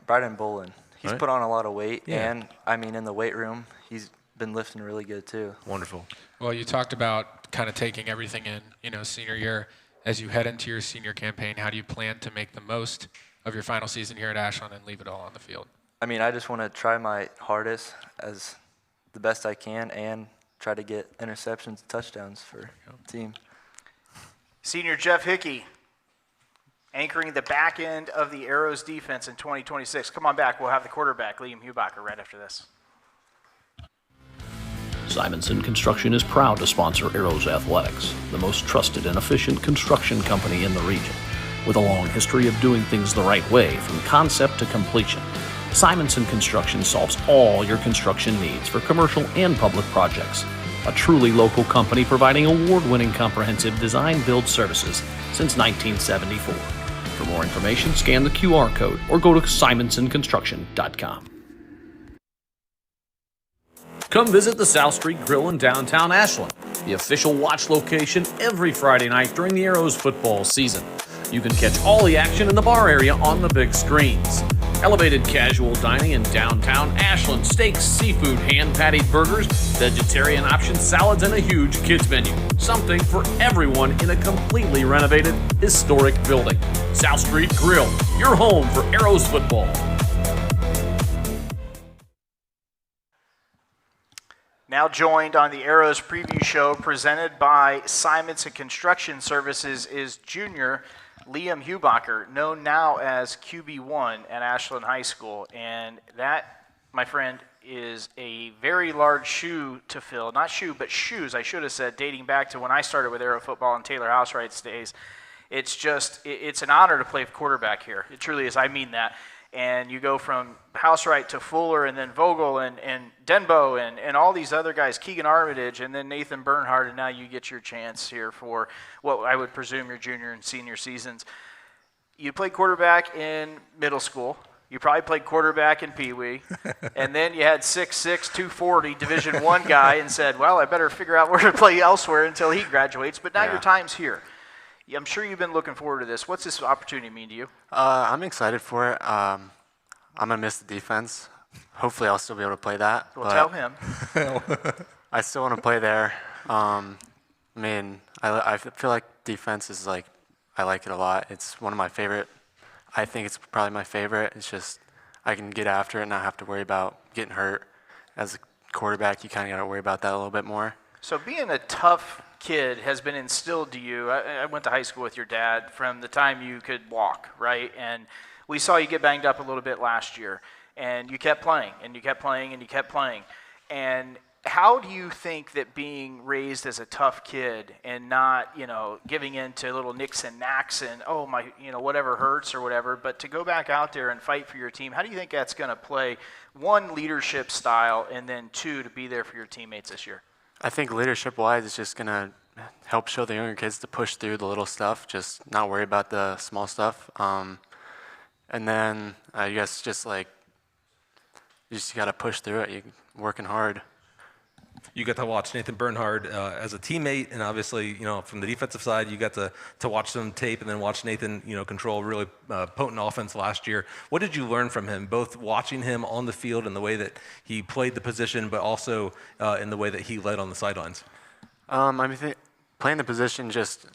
Bryden Bolin. He's put on a lot of weight, Yeah. and in the weight room, he's been lifting really good too. Wonderful. Well, you talked about kind of taking everything in, senior year. As you head into your senior campaign, how do you plan to make the most of your final season here at Ashland and leave it all on the field? I just want to try my hardest as the best I can and try to get interceptions and touchdowns for the team. Senior Jeff Hickey anchoring the back end of the Arrows defense in 2026. Come on back. We'll have the quarterback, Liam Hubacher, right after this. Simonson Construction is proud to sponsor Arrows Athletics, the most trusted and efficient construction company in the region. With a long history of doing things the right way from concept to completion, Simonson Construction solves all your construction needs for commercial and public projects. A truly local company providing award-winning comprehensive design-build services since 1974. For more information, scan the QR code or go to simonsonconstruction.com. Come visit the South Street Grill in downtown Ashland, the official watch location every Friday night during the Arrows football season. You can catch all the action in the bar area on the big screens. Elevated casual dining in downtown Ashland, steaks, seafood, hand-patted burgers, vegetarian options, salads, and a huge kids menu. Something for everyone in a completely renovated, historic building. South Street Grill, your home for Arrows football. Now joined on the Arrows preview show presented by Simonson Construction Services is junior Liam Hubacher, known now as QB1 at Ashland High School. And that, my friend, is a very large shoe to fill. Not shoe, but shoes, I should have said, dating back to when I started with Arrow football in Taylor Housewright's days. It's an honor to play quarterback here. It truly is. I mean that. And you go from Housewright to Fuller and then Vogel and Denbo and all these other guys, Keegan Armitage and then Nathan Bernhardt, and now you get your chance here for what I would presume your junior and senior seasons. You played quarterback in middle school. You probably played quarterback in Pee Wee. And then you had 6'6", 240 Division I guy and said, well, I better figure out where to play elsewhere until he graduates. But now your time's here. I'm sure you've been looking forward to this. What's this opportunity mean to you? I'm excited for it. I'm going to miss the defense. Hopefully I'll still be able to play that. Well, tell him. I still want to play there. I feel like defense is I like it a lot. It's one of my favorite. I think it's probably my favorite. It's just I can get after it and not have to worry about getting hurt. As a quarterback, you kind of got to worry about that a little bit more. So being a tough kid has been instilled to you. I went to high school with your dad from the time you could walk, right? And we saw you get banged up a little bit last year. And you kept playing, and you kept playing, and you kept playing. And how do you think that being raised as a tough kid and not, giving in to little nicks and knacks and, whatever hurts or whatever, but to go back out there and fight for your team, how do you think that's going to play, one, leadership style, and then two, to be there for your teammates this year? I think leadership-wise, it's just going to help show the younger kids to push through the little stuff, just not worry about the small stuff. And then I guess just you just got to push through it. You're working hard. You got to watch Nathan Bernhardt as a teammate, and obviously, from the defensive side, you got to watch some tape and then watch Nathan, control a really potent offense last year. What did you learn from him, both watching him on the field and the way that he played the position, but also in the way that he led on the sidelines? Playing the position just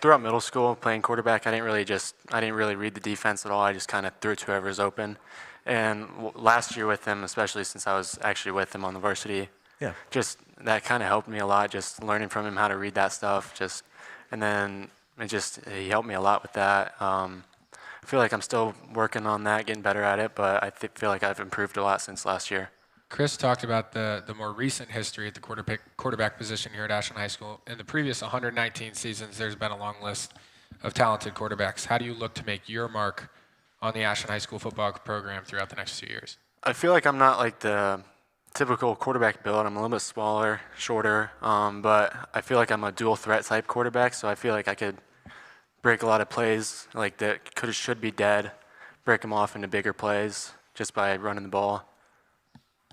throughout middle school, playing quarterback, I didn't really read the defense at all. I just kind of threw it to whoever's open. And last year with him, especially since I was actually with him on the varsity. Yeah. Just that kind of helped me a lot, just learning from him how to read that stuff. And then he helped me a lot with that. I feel like I'm still working on that, getting better at it, but I feel like I've improved a lot since last year. Chris talked about the more recent history at the quarterback position here at Ashland High School. In the previous 119 seasons, there's been a long list of talented quarterbacks. How do you look to make your mark on the Ashland High School football program throughout the next 2 years? I feel like I'm not like the typical quarterback build. I'm a little bit smaller, shorter, but I feel like I'm a dual threat type quarterback, so I feel like I could break a lot of plays like that should be dead, break them off into bigger plays just by running the ball.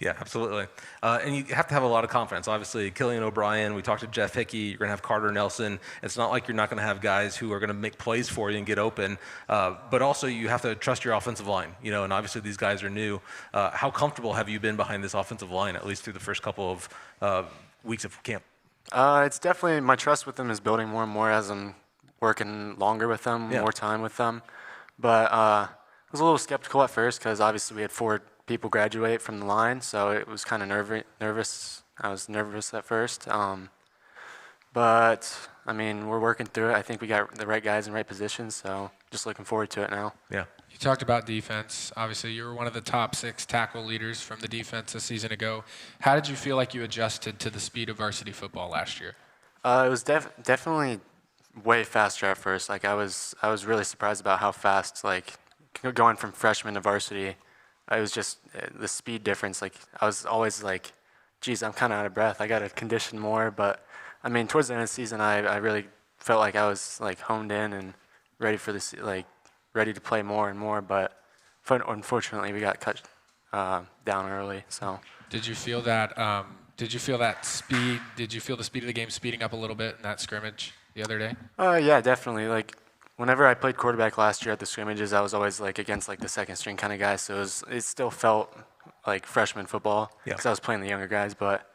Yeah, absolutely. And you have to have a lot of confidence. Obviously, Killian O'Brien, we talked to Jeff Hickey, you're going to have Carter Nelson. It's not like you're not going to have guys who are going to make plays for you and get open, but also you have to trust your offensive line, and obviously these guys are new. How comfortable have you been behind this offensive line, at least through the first couple of weeks of camp? It's definitely, my trust with them is building more and more as I'm working longer with them, more time with them. But I was a little skeptical at first because obviously we had 4 people graduate from the line, so it was kind of nervous. I was nervous at first, but I mean, we're working through it. I think we got the right guys in right positions, so just looking forward to it now. Yeah. You talked about defense. Obviously, you were one of the top 6 tackle leaders from the defense a season ago. How did you feel like you adjusted to the speed of varsity football last year? It was definitely way faster at first. Like I was really surprised about how fast, like going from freshman to varsity. It was just the speed difference. Like I was always like, geez, I'm kind of out of breath. I got to condition more. But I mean, towards the end of the season, I really felt like I was like honed in and ready for this, like ready to play more and more. But unfortunately, we got cut down early. So did you feel that? Did you feel that speed? Did you feel the speed of the game speeding up a little bit in that scrimmage the other day? Yeah, definitely. Like. Whenever I played quarterback last year at the scrimmages, I was always like against like the second string kind of guy, so it still felt like freshman football because I was playing the younger guys. But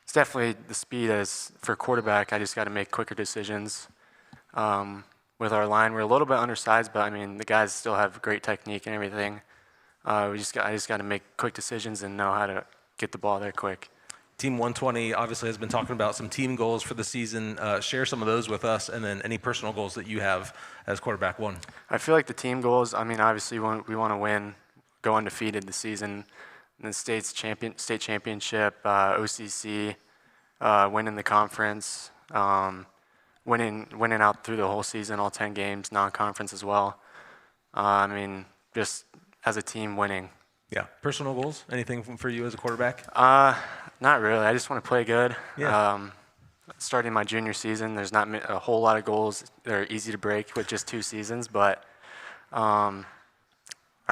it's definitely the speed as for quarterback. I just got to make quicker decisions. With our line, we're a little bit undersized, but I mean the guys still have great technique and everything. I just got to make quick decisions and know how to get the ball there quick. Team 120 obviously has been talking about some team goals for the season. Share some of those with us, and then any personal goals that you have as quarterback 1. I feel like the team goals, I mean, obviously we want to win, go undefeated this season, in the state championship, OCC, winning the conference, winning out through the whole season, all 10 games, non-conference as well. I mean, just as a team winning. Yeah. Personal goals? Anything for you as a quarterback? Not really. I just want to play good. Yeah. Starting my junior season, there's not a whole lot of goals. They're easy to break with just 2 seasons, but I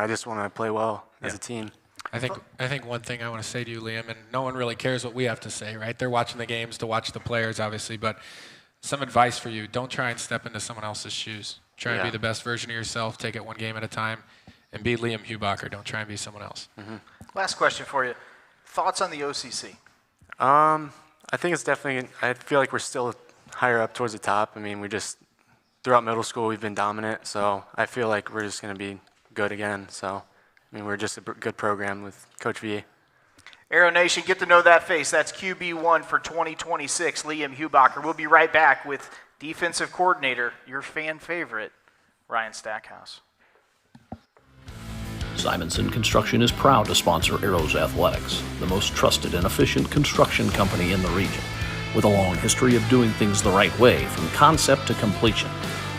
just want to play well as a team. I think one thing I want to say to you, Liam, and no one really cares what we have to say, right? They're watching the games to watch the players, obviously, but some advice for you. Don't try and step into someone else's shoes. Try and be the best version of yourself. Take it one game at a time. And be Liam Hubacher. Don't try and be someone else. Mm-hmm. Last question for you. Thoughts on the OCC? I think it's definitely, I feel like we're still higher up towards the top. I mean, throughout middle school, we've been dominant. So I feel like we're just going to be good again. So, I mean, we're just a good program with Coach V. Arrow Nation, get to know that face. That's QB1 for 2026, Liam Hubacher. We'll be right back with defensive coordinator, your fan favorite, Ryan Stackhouse. Simonson Construction is proud to sponsor Arrows Athletics, the most trusted and efficient construction company in the region. With a long history of doing things the right way from concept to completion,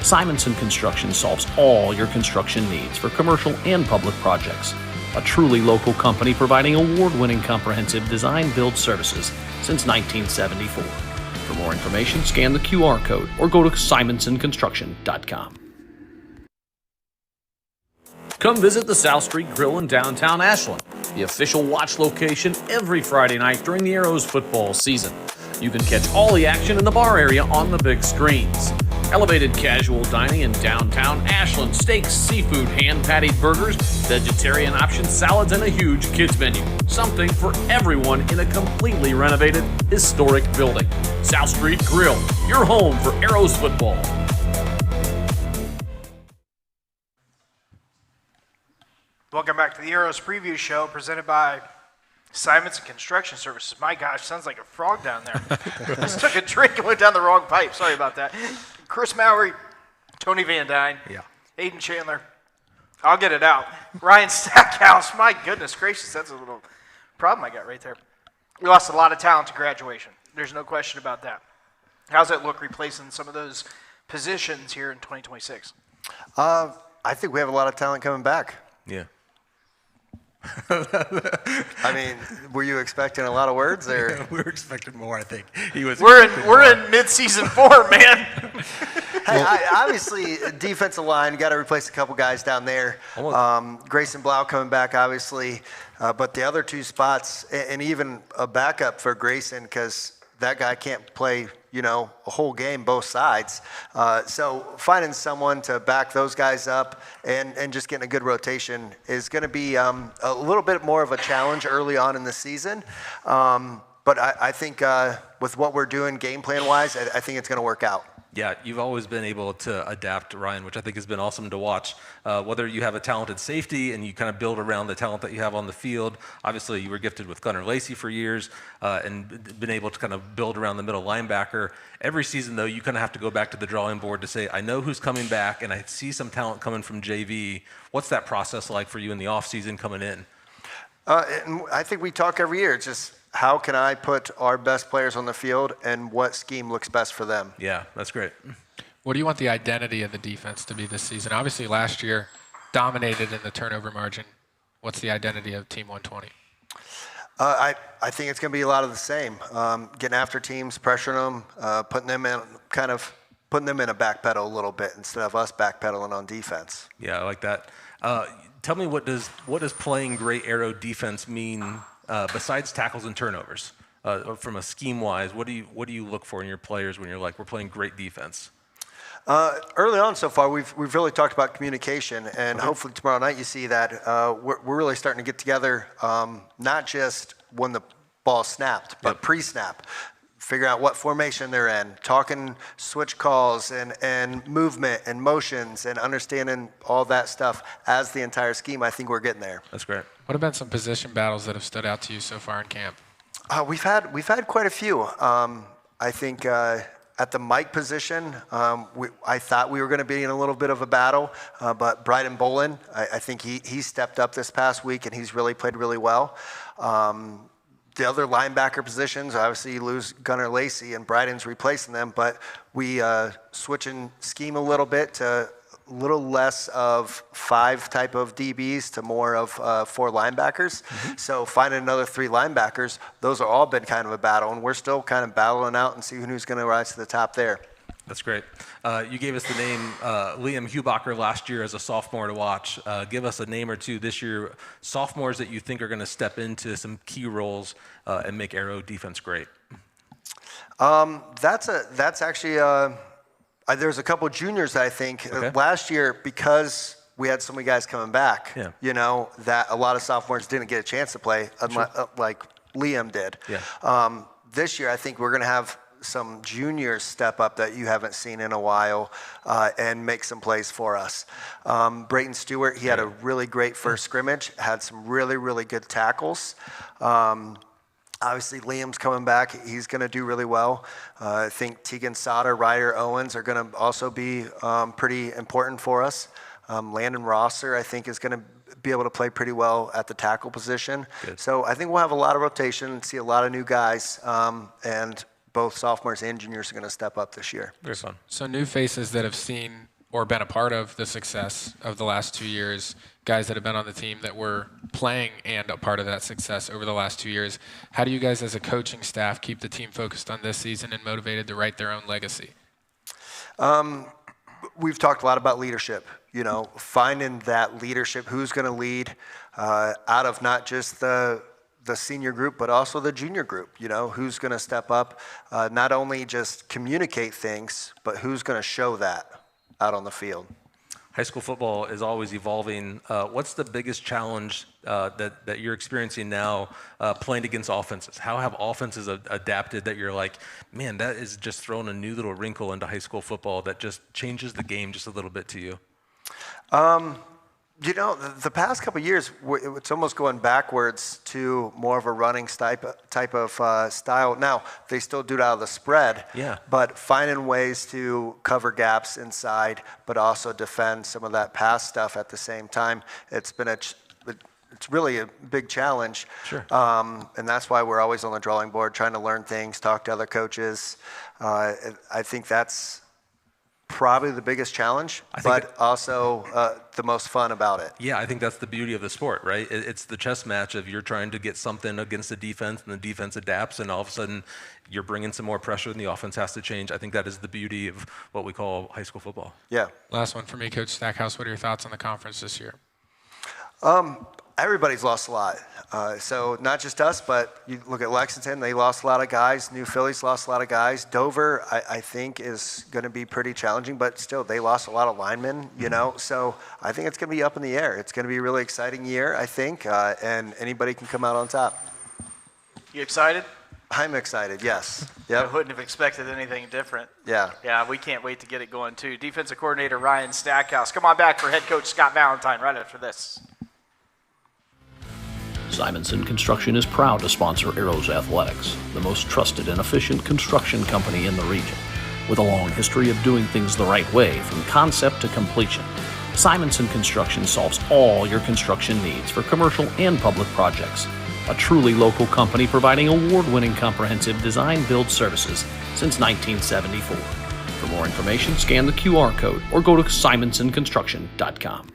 Simonson Construction solves all your construction needs for commercial and public projects. A truly local company providing award-winning comprehensive design-build services since 1974. For more information, scan the QR code or go to simonsonconstruction.com. Come visit the South Street Grill in downtown Ashland, the official watch location every Friday night during the Arrows football season. You can catch all the action in the bar area on the big screens. Elevated casual dining in downtown Ashland, steaks, seafood, hand-patted burgers, vegetarian options, salads, and a huge kids menu. Something for everyone in a completely renovated, historic building. South Street Grill, your home for Arrows football. Welcome back to the Arrows Preview Show presented by Simonson Construction Services. My gosh, sounds like a frog down there. Just took a drink and went down the wrong pipe. Sorry about that. Chris Mowry, Tony Van Dyne. Yeah. Aiden Chandler. I'll get it out. Ryan Stackhouse. My goodness gracious, that's a little problem I got right there. We lost a lot of talent to graduation. There's no question about that. How's it look replacing some of those positions here in 2026? I think we have a lot of talent coming back. Yeah. I mean, were you expecting a lot of words there? Yeah, we were expecting more, I think. We're in mid-season form, man. Hey, obviously, defensive line, got to replace a couple guys down there. Grayson Blau coming back, obviously. But the other two spots, and even a backup for Grayson, because that guy can't play, a whole game, both sides. So finding someone to back those guys up and just getting a good rotation is going to be a little bit more of a challenge early on in the season. But I think with what we're doing game plan-wise, I think it's going to work out. Yeah, you've always been able to adapt, Ryan, which I think has been awesome to watch. Whether you have a talented safety and you kind of build around the talent that you have on the field. Obviously, you were gifted with Gunnar Lacey for years and been able to kind of build around the middle linebacker. Every season, though, you kind of have to go back to the drawing board to say, I know who's coming back and I see some talent coming from JV. What's that process like for you in the offseason coming in? And I think we talk every year. It's just, how can I put our best players on the field and what scheme looks best for them? Yeah, that's great. What do you want the identity of the defense to be this season? Obviously, last year dominated in the turnover margin. What's the identity of Team 120? I think it's going to be a lot of the same. Getting after teams, pressuring them, putting them in a back pedal a little bit instead of us backpedaling on defense. Yeah, I like that. Tell me, what does playing great Arrow defense mean besides tackles and turnovers? From a scheme-wise, what do you look for in your players when you're like, we're playing great defense? Early on so far, we've really talked about communication, and hopefully tomorrow night you see that we're really starting to get together, not just when the ball snapped, but pre-snap. Figure out what formation they're in, talking switch calls and movement and motions and understanding all that stuff as the entire scheme. I think we're getting there. That's great. What have been some position battles that have stood out to you so far in camp? We've had quite a few. I think at the Mike position, I thought we were going to be in a little bit of a battle, but Bryden Bolin, I think he stepped up this past week and he's really played really well. The other linebacker positions, obviously you lose Gunnar Lacey and Bryden's replacing them, but we switching scheme a little bit to a little less of 5 type of DBs to more of 4 linebackers. Mm-hmm. So finding another 3 linebackers, those are all been kind of a battle, and we're still kind of battling out and seeing who's going to rise to the top there. That's great. You gave us the name Liam Hubacher last year as a sophomore to watch. Give us a name or two this year, sophomores that you think are going to step into some key roles and make Arrow defense great. That's actually there's a couple juniors that I think last year, because we had so many guys coming back, that a lot of sophomores didn't get a chance to play, like Liam did. Yeah. This year, I think we're going to have some juniors step up that you haven't seen in a while and make some plays for us. Brayton Stewart, he had a really great first scrimmage, had some really, really good tackles. Obviously, Liam's coming back. He's going to do really well. I think Tegan Sauter, Ryder Owens are going to also be pretty important for us. Landon Rosser, I think, is going to be able to play pretty well at the tackle position. Good. So I think we'll have a lot of rotation, see a lot of new guys, and both sophomores and juniors are going to step up this year. Very fun. So new faces that have seen or been a part of the success of the last 2 years, guys that have been on the team that were playing and a part of that success over the last 2 years. How do you guys as a coaching staff keep the team focused on this season and motivated to write their own legacy? We've talked a lot about leadership, finding that leadership, who's going to lead out of not just the senior group, but also the junior group, who's going to step up, not only just communicate things, but who's going to show that out on the field. High school football is always evolving. What's the biggest challenge that you're experiencing now playing against offenses? How have offenses adapted that you're like, man, that is just throwing a new little wrinkle into high school football that just changes the game just a little bit to you? You know, the past couple of years, it's almost going backwards to more of a running type of style. Now, they still do it out of the spread, but finding ways to cover gaps inside, but also defend some of that pass stuff at the same time. It's been it's really a big challenge. Sure. And that's why we're always on the drawing board, trying to learn things, talk to other coaches. I think that's probably the biggest challenge, but also the most fun about it. Yeah, I think that's the beauty of the sport, right? It's the chess match of you're trying to get something against the defense, and the defense adapts, and all of a sudden you're bringing some more pressure, and the offense has to change. I think that is the beauty of what we call high school football. Yeah. Last one for me, Coach Stackhouse. What are your thoughts on the conference this year? Everybody's lost a lot. So not just us, but you look at Lexington, they lost a lot of guys. New Philly's lost a lot of guys. Dover, I think, is going to be pretty challenging, but still, they lost a lot of linemen, you know. So I think it's going to be up in the air. It's going to be a really exciting year, I think, and anybody can come out on top. You excited? I'm excited, yes. Yep. I wouldn't have expected anything different. Yeah. Yeah, we can't wait to get it going, too. Defensive coordinator Ryan Stackhouse. Come on back for head coach Scott Valentine right after this. Simonson Construction is proud to sponsor Arrows Athletics, the most trusted and efficient construction company in the region. With a long history of doing things the right way from concept to completion, Simonson Construction solves all your construction needs for commercial and public projects. A truly local company providing award-winning comprehensive design-build services since 1974. For more information, scan the QR code or go to simonsonconstruction.com.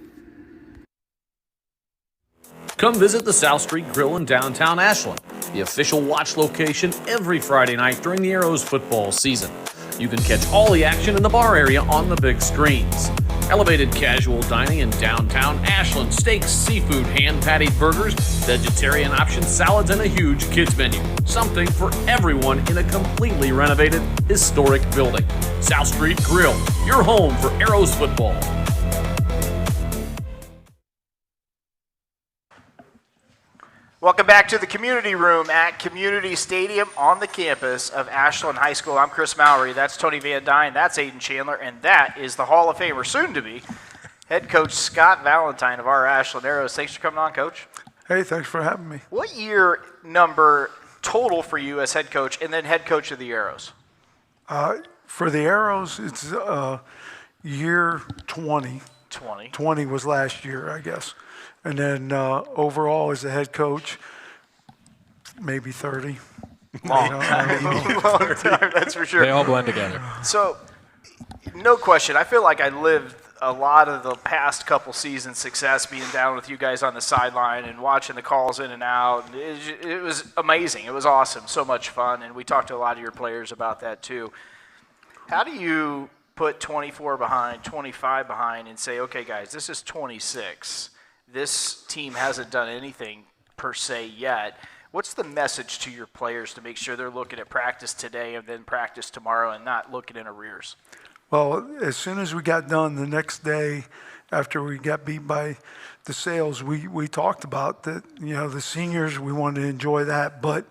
Come visit the South Street Grill in downtown Ashland, the official watch location every Friday night during the Arrows football season. You can catch all the action in the bar area on the big screens. Elevated casual dining in downtown Ashland, steaks, seafood, hand-patted burgers, vegetarian options, salads, and a huge kids menu. Something for everyone in a completely renovated, historic building. South Street Grill, your home for Arrows football. Welcome back to the community room at Community Stadium on the campus of Ashland High School. I'm Chris Mallory. That's Tony Van Dyne. That's Aiden Chandler. And that is the Hall of Famer, soon to be, head coach Scott Valentine of our Ashland Arrows. Thanks for coming on, Coach. Hey, thanks for having me. What year number total for you as head coach and then head coach of the Arrows? For the Arrows, it's year 20. 20. 20 was last year, I guess. And then overall, as a head coach, maybe 30. Long time, that's for sure. They all blend together. So, no question. I feel like I lived a lot of the past couple seasons' success being down with you guys on the sideline and watching the calls in and out. It was amazing. It was awesome. So much fun. And we talked to a lot of your players about that, too. How do you put 24 behind, 25 behind, and say, okay, guys, this is 26. This team hasn't done anything per se yet. What's the message to your players to make sure they're looking at practice today and then practice tomorrow and not looking in arrears? Well, as soon as we got done the next day after we got beat by the Sales, we talked about that, you know, the seniors, we wanted to enjoy that, but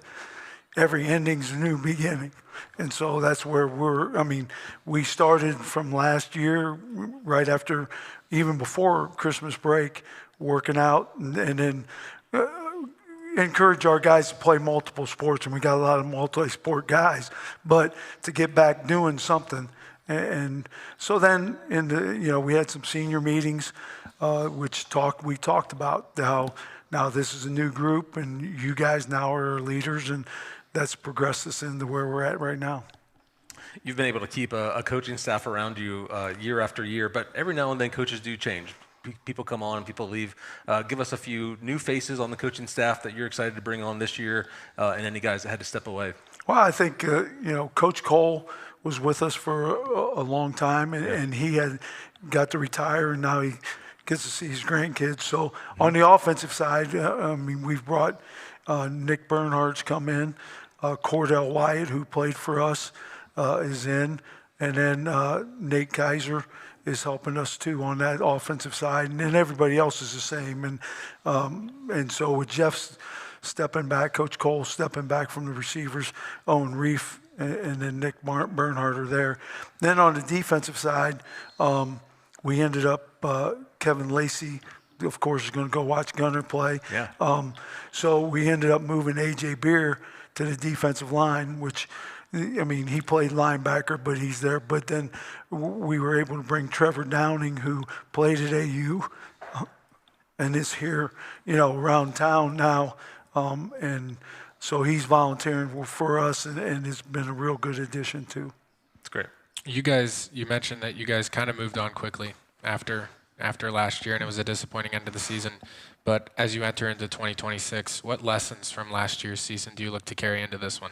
every ending's a new beginning. And so that's where we started from last year, right after, even before Christmas break, working out and then encourage our guys to play multiple sports, and we got a lot of multi-sport guys, but to get back doing something. And so then we had some senior meetings, we talked about how now this is a new group and you guys now are leaders, and that's progressed us into where we're at right now. You've been able to keep a coaching staff around you year after year, but every now and then coaches do change. People come on, people leave. Give us a few new faces on the coaching staff that you're excited to bring on this year, and any guys that had to step away. Well, I think Coach Cole was with us for a long time, and he had got to retire, and now he gets to see his grandkids. So on the offensive side, we've brought Nick Bernhardt's come in, Cordell Wyatt, who played for us, is in, and then Nate Kaiser is helping us too on that offensive side, and then everybody else is the same. And so with Jeff stepping back, Coach Cole stepping back from the receivers, Owen Reef and then Nick Bernhardt are there. Then on the defensive side, we ended up Kevin Lacey of course, is going to go watch Gunner play. Yeah. So we ended up moving A.J. Beer to the defensive line, which, I mean, he played linebacker, but he's there. But then we were able to bring Trevor Downing, who played at AU and is here, around town now. And so he's volunteering for us and has been a real good addition, too. It's great. You mentioned that you guys kind of moved on quickly after last year, and it was a disappointing end of the season. But as you enter into 2026, what lessons from last year's season do you look to carry into this one?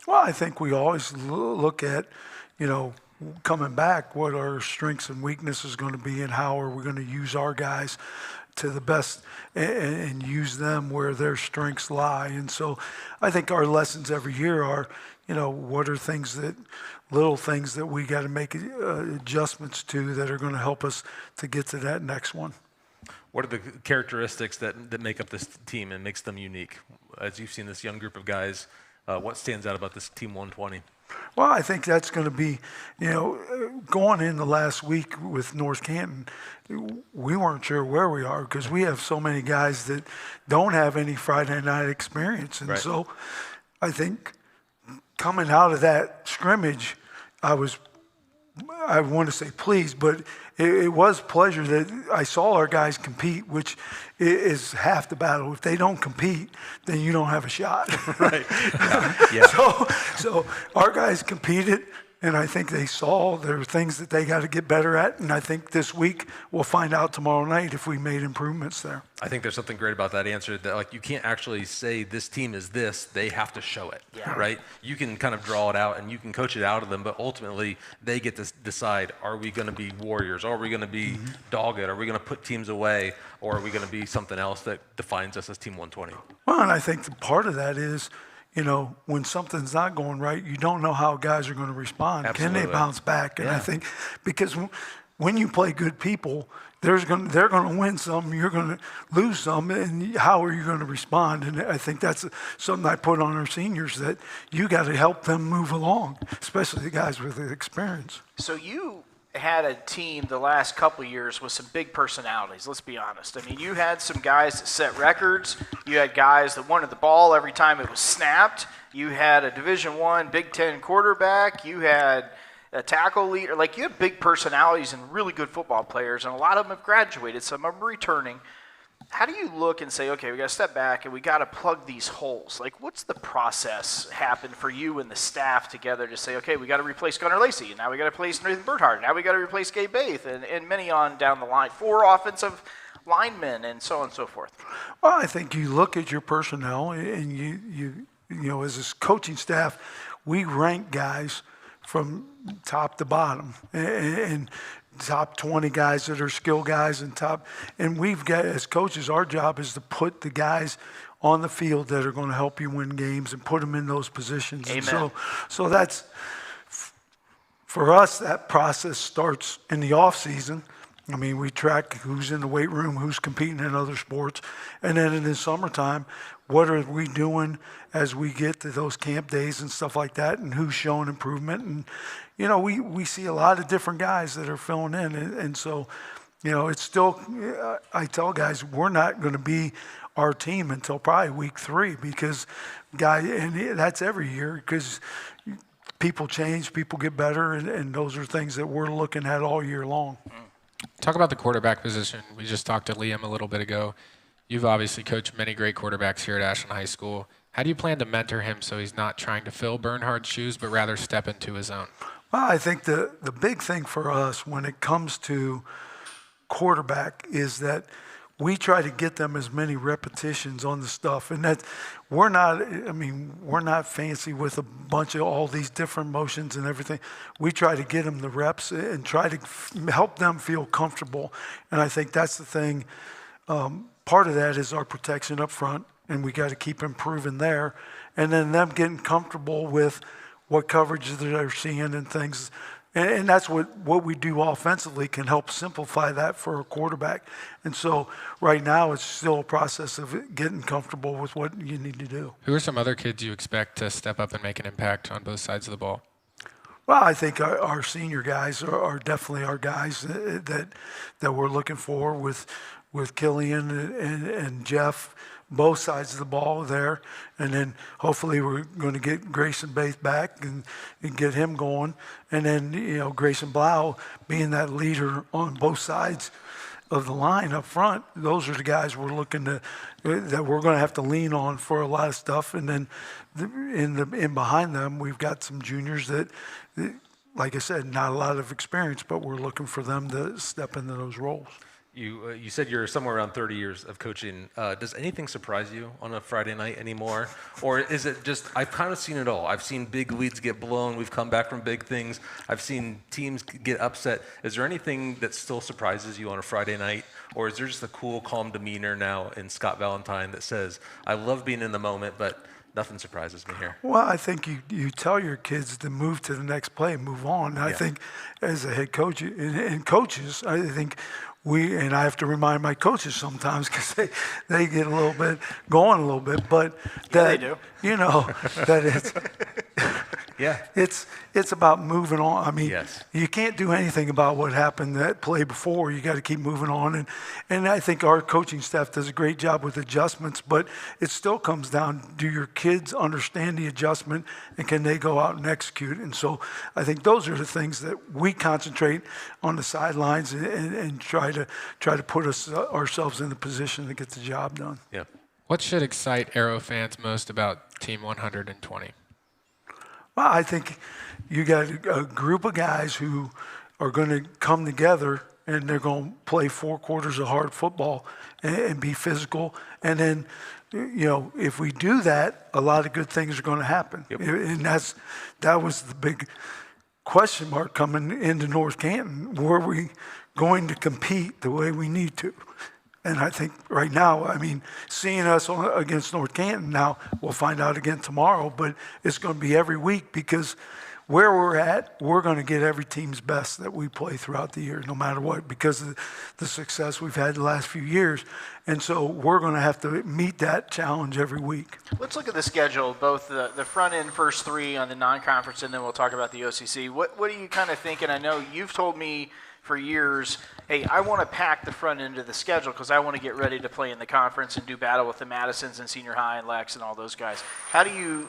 Well, I think we always look at, coming back, what our strengths and weaknesses going to be and how are we going to use our guys to the best and use them where their strengths lie. And so I think our lessons every year are, what are little things that we got to make adjustments to that are going to help us to get to that next one. What are the characteristics that make up this team and makes them unique? As you've seen this young group of guys, what stands out about this Team 120? Well, I think that's going to be, going in the last week with North Canton, we weren't sure where we are because we have so many guys that don't have any Friday night experience. And so I think coming out of that scrimmage, I want to say pleased, but it was pleasure that I saw our guys compete, which is half the battle. If they don't compete, then you don't have a shot. Right. Yeah. So our guys competed, and I think they saw there are things that they got to get better at, and I think this week we'll find out tomorrow night if we made improvements there. I think there's something great about that answer that you can't actually say this team is this, they have to show it, right? You can kind of draw it out and you can coach it out of them, but ultimately they get to decide, are we going to be warriors? Are we going to be dogged? Are we going to put teams away? Or are we going to be something else that defines us as Team 120? Well, and I think the part of that is, when something's not going right, you don't know how guys are going to respond. Absolutely. Can they bounce back? And I think because when you play good people, they're going to win some, you're going to lose some, and how are you going to respond? And I think that's something I put on our seniors, that you got to help them move along, especially the guys with the experience. So you had a team the last couple of years with some big personalities, let's be honest. I mean, you had some guys that set records. You had guys that wanted the ball every time it was snapped. You had a Division I, Big Ten quarterback. You had a tackle leader. You have big personalities and really good football players, and a lot of them have graduated. Some of them are returning. How do you look and say, okay, we got to step back and we got to plug these holes? What's the process happen for you and the staff together to say, okay, we got to replace Gunnar Lacey, and now we got to replace Nathan Bernhardt, now we got to replace Gabe Baith, and many on down the line, 4 offensive linemen, and so on and so forth? Well, I think you look at your personnel, and you as a coaching staff, we rank guys from top to bottom, and top 20 guys that are skill guys and we've got, as coaches, our job is to put the guys on the field that are going to help you win games and put them in those positions. Amen. And so that's, for us, that process starts in the off season. I mean, we track who's in the weight room, who's competing in other sports. And then in the summertime, what are we doing as we get to those camp days and stuff like that, and who's showing improvement. And, we see a lot of different guys that are filling in. And so, it's still, I tell guys, we're not going to be our team until probably week 3 because, and that's every year because people change, people get better, and those are things that we're looking at all year long. Talk about the quarterback position. We just talked to Liam a little bit ago. You've obviously coached many great quarterbacks here at Ashland High School. How do you plan to mentor him so he's not trying to fill Bernhardt's shoes, but rather step into his own? Well, I think the big thing for us when it comes to quarterback is that we try to get them as many repetitions on the stuff. And that we're not fancy with a bunch of all these different motions and everything. We try to get them the reps and try to help them feel comfortable. And I think that's the thing. Part of that is our protection up front, and we got to keep improving there. And then them getting comfortable with what coverage that they're seeing and things. And that's what we do offensively can help simplify that for a quarterback. And so right now it's still a process of getting comfortable with what you need to do. Who are some other kids you expect to step up and make an impact on both sides of the ball? Well, I think our senior guys are definitely our guys that we're looking for with with Killian and Jeff, both sides of the ball there. And then hopefully we're going to get Grayson Bates back and get him going. And then, Grayson Blau being that leader on both sides of the line up front, those are the guys we're looking to, that we're going to have to lean on for a lot of stuff. And then in behind them, we've got some juniors that, like I said, not a lot of experience, but we're looking for them to step into those roles. You said you're somewhere around 30 years of coaching. Does anything surprise you on a Friday night anymore? Or is it just, I've kind of seen it all. I've seen big leads get blown. We've come back from big things. I've seen teams get upset. Is there anything that still surprises you on a Friday night? Or is there just a cool, calm demeanor now in Scott Valentine that says, I love being in the moment, but nothing surprises me here? Well, I think you tell your kids to move to the next play, move on. And I think as a head coach and coaches, I think and I have to remind my coaches sometimes because they get a little bit going a little bit, but that, they do. That it's about moving on. I mean, you can't do anything about what happened that play before. You got to keep moving on. And I think our coaching staff does a great job with adjustments, but it still comes down, do your kids understand the adjustment and can they go out and execute? And so I think those are the things that we concentrate on the sidelines and try to put ourselves in the position to get the job done. Yeah. What should excite Arrow fans most about Team 120? Well, I think you got a group of guys who are going to come together and they're going to play 4 quarters of hard football and be physical. And then, if we do that, a lot of good things are going to happen. Yep. And that was the big question mark coming into North Canton. Were we going to compete the way we need to? And I think right now, seeing us against North Canton, now we'll find out again tomorrow, but it's going to be every week because where we're at, we're going to get every team's best that we play throughout the year, no matter what, because of the success we've had the last few years. And so we're going to have to meet that challenge every week. Let's look at the schedule, both the front end first 3 on the non-conference, and then we'll talk about the OCC. What are you kind of thinking? I know you've told me for years, hey, I want to pack the front end of the schedule because I want to get ready to play in the conference and do battle with the Madisons and Senior High and Lex and all those guys. How do you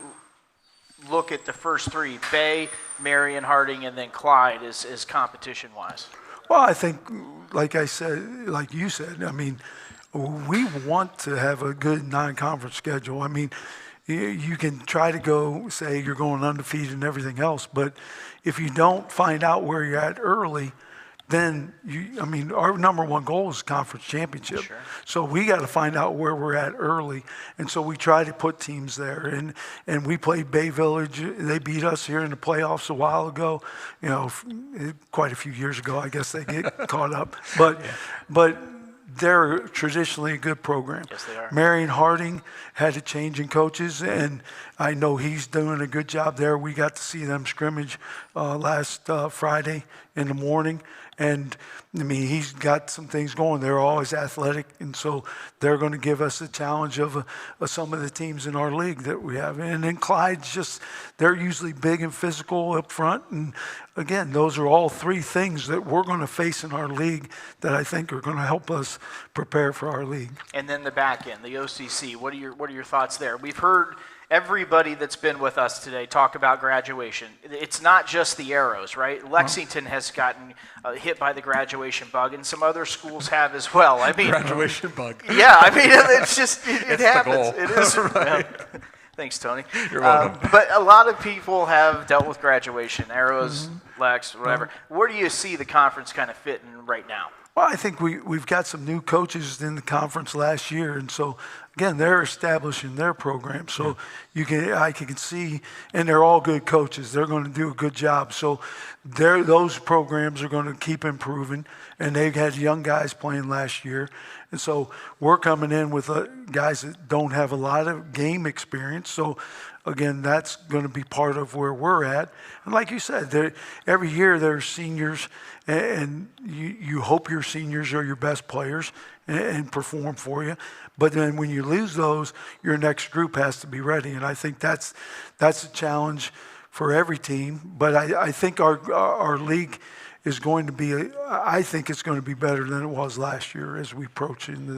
look at the first 3, Bay, Marion, Harding, and then Clyde as competition-wise? Well, I think, like you said, we want to have a good non-conference schedule. You can try to go, say you're going undefeated and everything else, but if you don't find out where you're at early, then our number one goal is conference championship. Sure. So we got to find out where we're at early. And so we try to put teams there. And we played Bay Village. They beat us here in the playoffs a while ago. Quite a few years ago, I guess they get caught up. But they're traditionally a good program. Yes, they are. Marion Harding had a change in coaches, and I know he's doing a good job there. We got to see them scrimmage last Friday in the morning. And, he's got some things going. They're always athletic, and so they're going to give us a challenge of some of the teams in our league that we have. And then Clyde's they're usually big and physical up front. And, again, those are all 3 things that we're going to face in our league that I think are going to help us prepare for our league. And then the back end, the OCC, what are your thoughts there? We've heard everybody that's been with us today talk about graduation. It's not just the Arrows, right? Lexington has gotten hit by the graduation bug, and some other schools have as well. Graduation bug. Yeah, it's just, it happens. The goal. It is. Right. Thanks, Tony. You're welcome. But a lot of people have dealt with graduation, Arrows, Lex, whatever. Where do you see the conference kind of fitting right now? Well, I think we've got some new coaches in the conference last year, and so again, they're establishing their program. So I can see, and they're all good coaches. They're going to do a good job. So those programs are going to keep improving, and they've had young guys playing last year. And so we're coming in with guys that don't have a lot of game experience. So again, that's going to be part of where we're at. And like you said, every year there's seniors, and you hope your seniors are your best players and perform for you. But then when you lose those, your next group has to be ready. And I think that's a challenge for every team. But I think our league is going to be, I think it's going to be better than it was last year as we approach into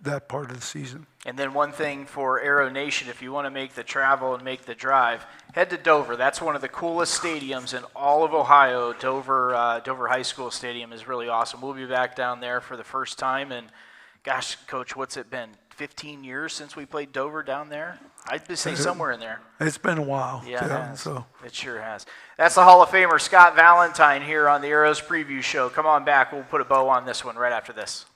that part of the season. And then one thing for Aero Nation, if you want to make the travel and make the drive, head to Dover. That's one of the coolest stadiums in all of Ohio. Dover High School Stadium is really awesome. We'll be back down there for the first time. And gosh, Coach, what's it been? 15 years since we played Dover down there? I'd say somewhere in there. It's been a while. Yeah, so it sure has. That's the Hall of Famer Scott Valentine here on the Arrows Preview Show. Come on back. We'll put a bow on this one right after this.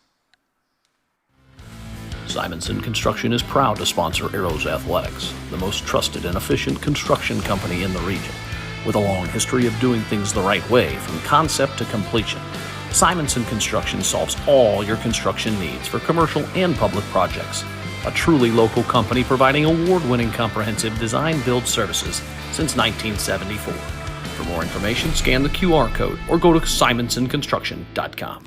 Simonson Construction is proud to sponsor Arrows Athletics, the most trusted and efficient construction company in the region. With a long history of doing things the right way from concept to completion, Simonson Construction solves all your construction needs for commercial and public projects. A truly local company providing award-winning comprehensive design-build services since 1974. For more information, scan the QR code or go to simonsonconstruction.com.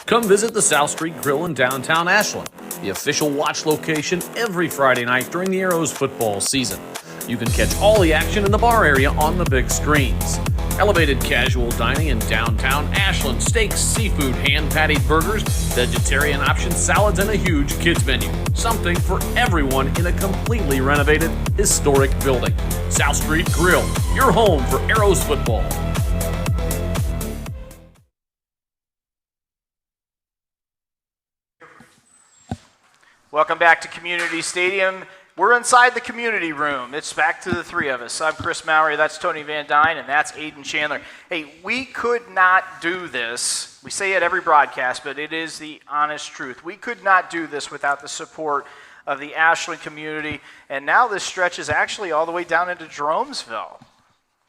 Come visit the South Street Grill in downtown Ashland, the official watch location every Friday night during the Arrows football season. You can catch all the action in the bar area on the big screens. Elevated casual dining in downtown Ashland, steaks, seafood, hand-patted burgers, vegetarian options, salads, and a huge kids menu. Something for everyone in a completely renovated, historic building. South Street Grill, your home for Arrows football. Welcome back to Community Stadium. We're inside the community room. It's back to the three of us. I'm Chris Mallory, that's Tony Van Dyne, and that's Aiden Chandler. Hey, we could not do this. We say it every broadcast, but it is the honest truth. We could not do this without the support of the Ashland community, and now this stretches actually all the way down into Jeromesville.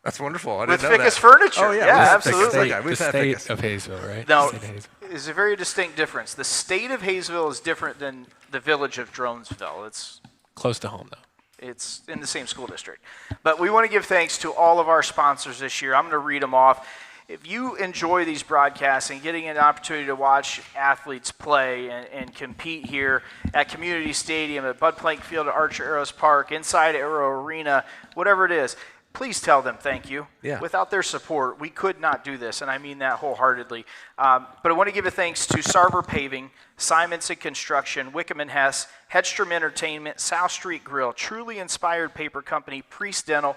That's wonderful. I With didn't know Fickus that. Furniture. Oh, yeah, absolutely. The state of Hayesville, right? No, The state of Hayesville. there's a very distinct difference. The state of Hayesville is different than the village of Jeromesville. It's Close to home, though. It's in the same school district. But we want to give thanks to all of our sponsors this year. I'm going to read them off. If you enjoy these broadcasts and getting an opportunity to watch athletes play and compete here at Community Stadium, at Bud Plank Field, at Archer Arrows Park, inside Arrow Arena, whatever it is, please tell them thank you. Yeah. Without their support, we could not do this, and I mean that wholeheartedly. But I want to give a thanks to Sarver Paving, Simonson Construction, Wickham and Hess, Hedstrom Entertainment, South Street Grill, Truly Inspired Paper Company, Priest Dental,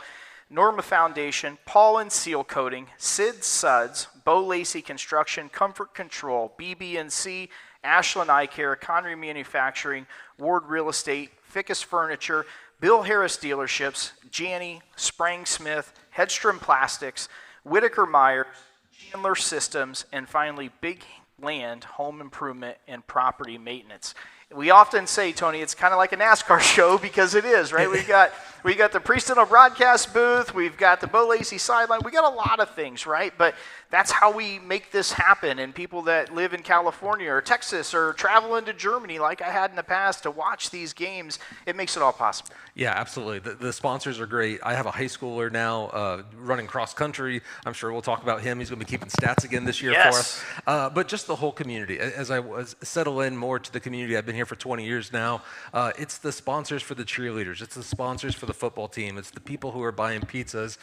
Norma Foundation, Paul and Seal Coating, Sid Suds, Bo Lacey Construction, Comfort Control, BB&C, Ashland Eye Care, Connery Manufacturing, Ward Real Estate, Fickus Furniture, Bill Harris Dealerships, Janney, Sprang Smith, Hedstrom Plastics, Whitaker Myers, Chandler Systems, and finally Big Land Home Improvement and Property Maintenance. We often say, Tony, it's kind of like a NASCAR show because it is, right? We got the Priest Dental broadcast booth, we've got the Bo Lacey sideline, we got a lot of things, right? But that's how we make this happen. And people that live in California or Texas or travel into Germany like I had in the past to watch these games, it makes it all possible. Yeah, absolutely. The sponsors are great. I have a high schooler now running cross country. I'm sure we'll talk about him. He's going to be keeping stats again this year for us. But just the whole community. As I settle in more to the community, I've been here for 20 years now. It's the sponsors for the cheerleaders. It's the sponsors for the football team. It's the people who are buying pizzas.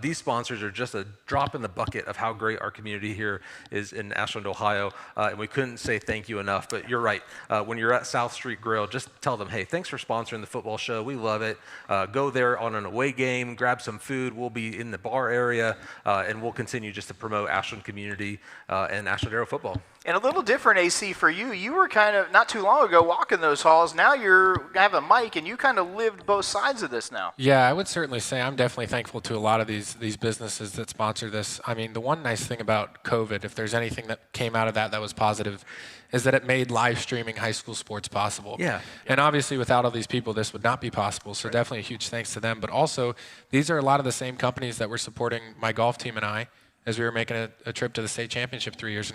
These sponsors are just a drop in the bucket of how great our community here is in Ashland, Ohio. And we couldn't say thank you enough. But you're right. When you're at South Street Grill, just tell them, hey, thanks for sponsoring the football show. We love it. Go there on an away game, grab some food. We'll be in the bar area, and we'll continue just to promote Ashland community and Ashland Arrow football. And a little different, AC, for you. You were kind of, not too long ago, walking those halls. Now you have a mic, and you kind of lived both sides of this now. Yeah, I would certainly say I'm definitely thankful to a lot of these businesses that sponsor this. I mean, the one nice thing about COVID, if there's anything that came out of that was positive, is that it made live streaming high school sports possible. Yeah. And obviously, without all these people, this would not be possible. So definitely a huge thanks to them. But also, these are a lot of the same companies that were supporting my golf team and I as we were making a trip to the state championship 3 years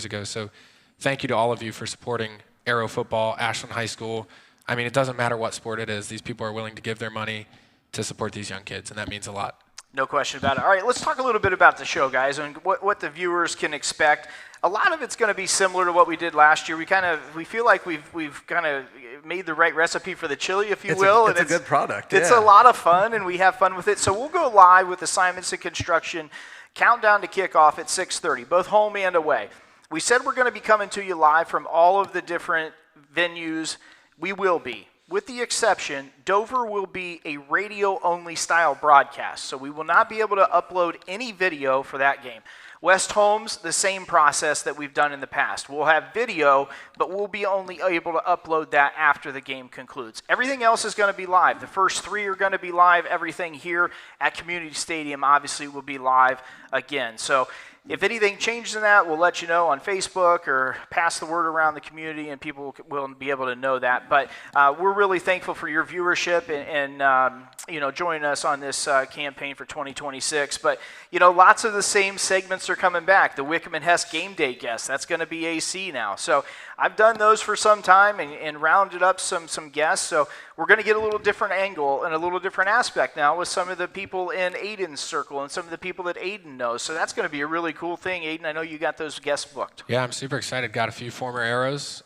ago. So thank you to all of you for supporting Arrow football, Ashland High School. I mean, it doesn't matter what sport it is. These people are willing to give their money to support these young kids, and that means a lot. No question about it. All right, let's talk a little bit about the show, guys, and what the viewers can expect. A lot of it's going to be similar to what we did last year. We feel like we've kind of made the right recipe for the chili, if you will. It's a good product. It's yeah. a lot of fun, and we have fun with it. So we'll go live with the Simonson Construction countdown to kickoff at 6:30, both home and away. We said we're going to be coming to you live from all of the different venues. We will be. With the exception, Dover will be a radio-only style broadcast, so we will not be able to upload any video for that game. West Holmes, the same process that we've done in the past. We'll have video, but we'll be only able to upload that after the game concludes. Everything else is going to be live. The first three are going to be live. Everything here at Community Stadium obviously will be live again. So if anything changes in that, we'll let you know on Facebook or pass the word around the community, and people will be able to know that. But we're really thankful for your viewership and joining us on this campaign for 2026. But, lots of the same segments are coming back. The Wickham and Hess Game Day guest, that's going to be AC now. So I've done those for some time and rounded up some guests. So we're going to get a little different angle and a little different aspect now with some of the people in Aiden's circle and some of the people that Aiden knows. So that's going to be a really cool thing. Aiden, I know you got those guests booked. Yeah, I'm super excited. Got a few former Arrows.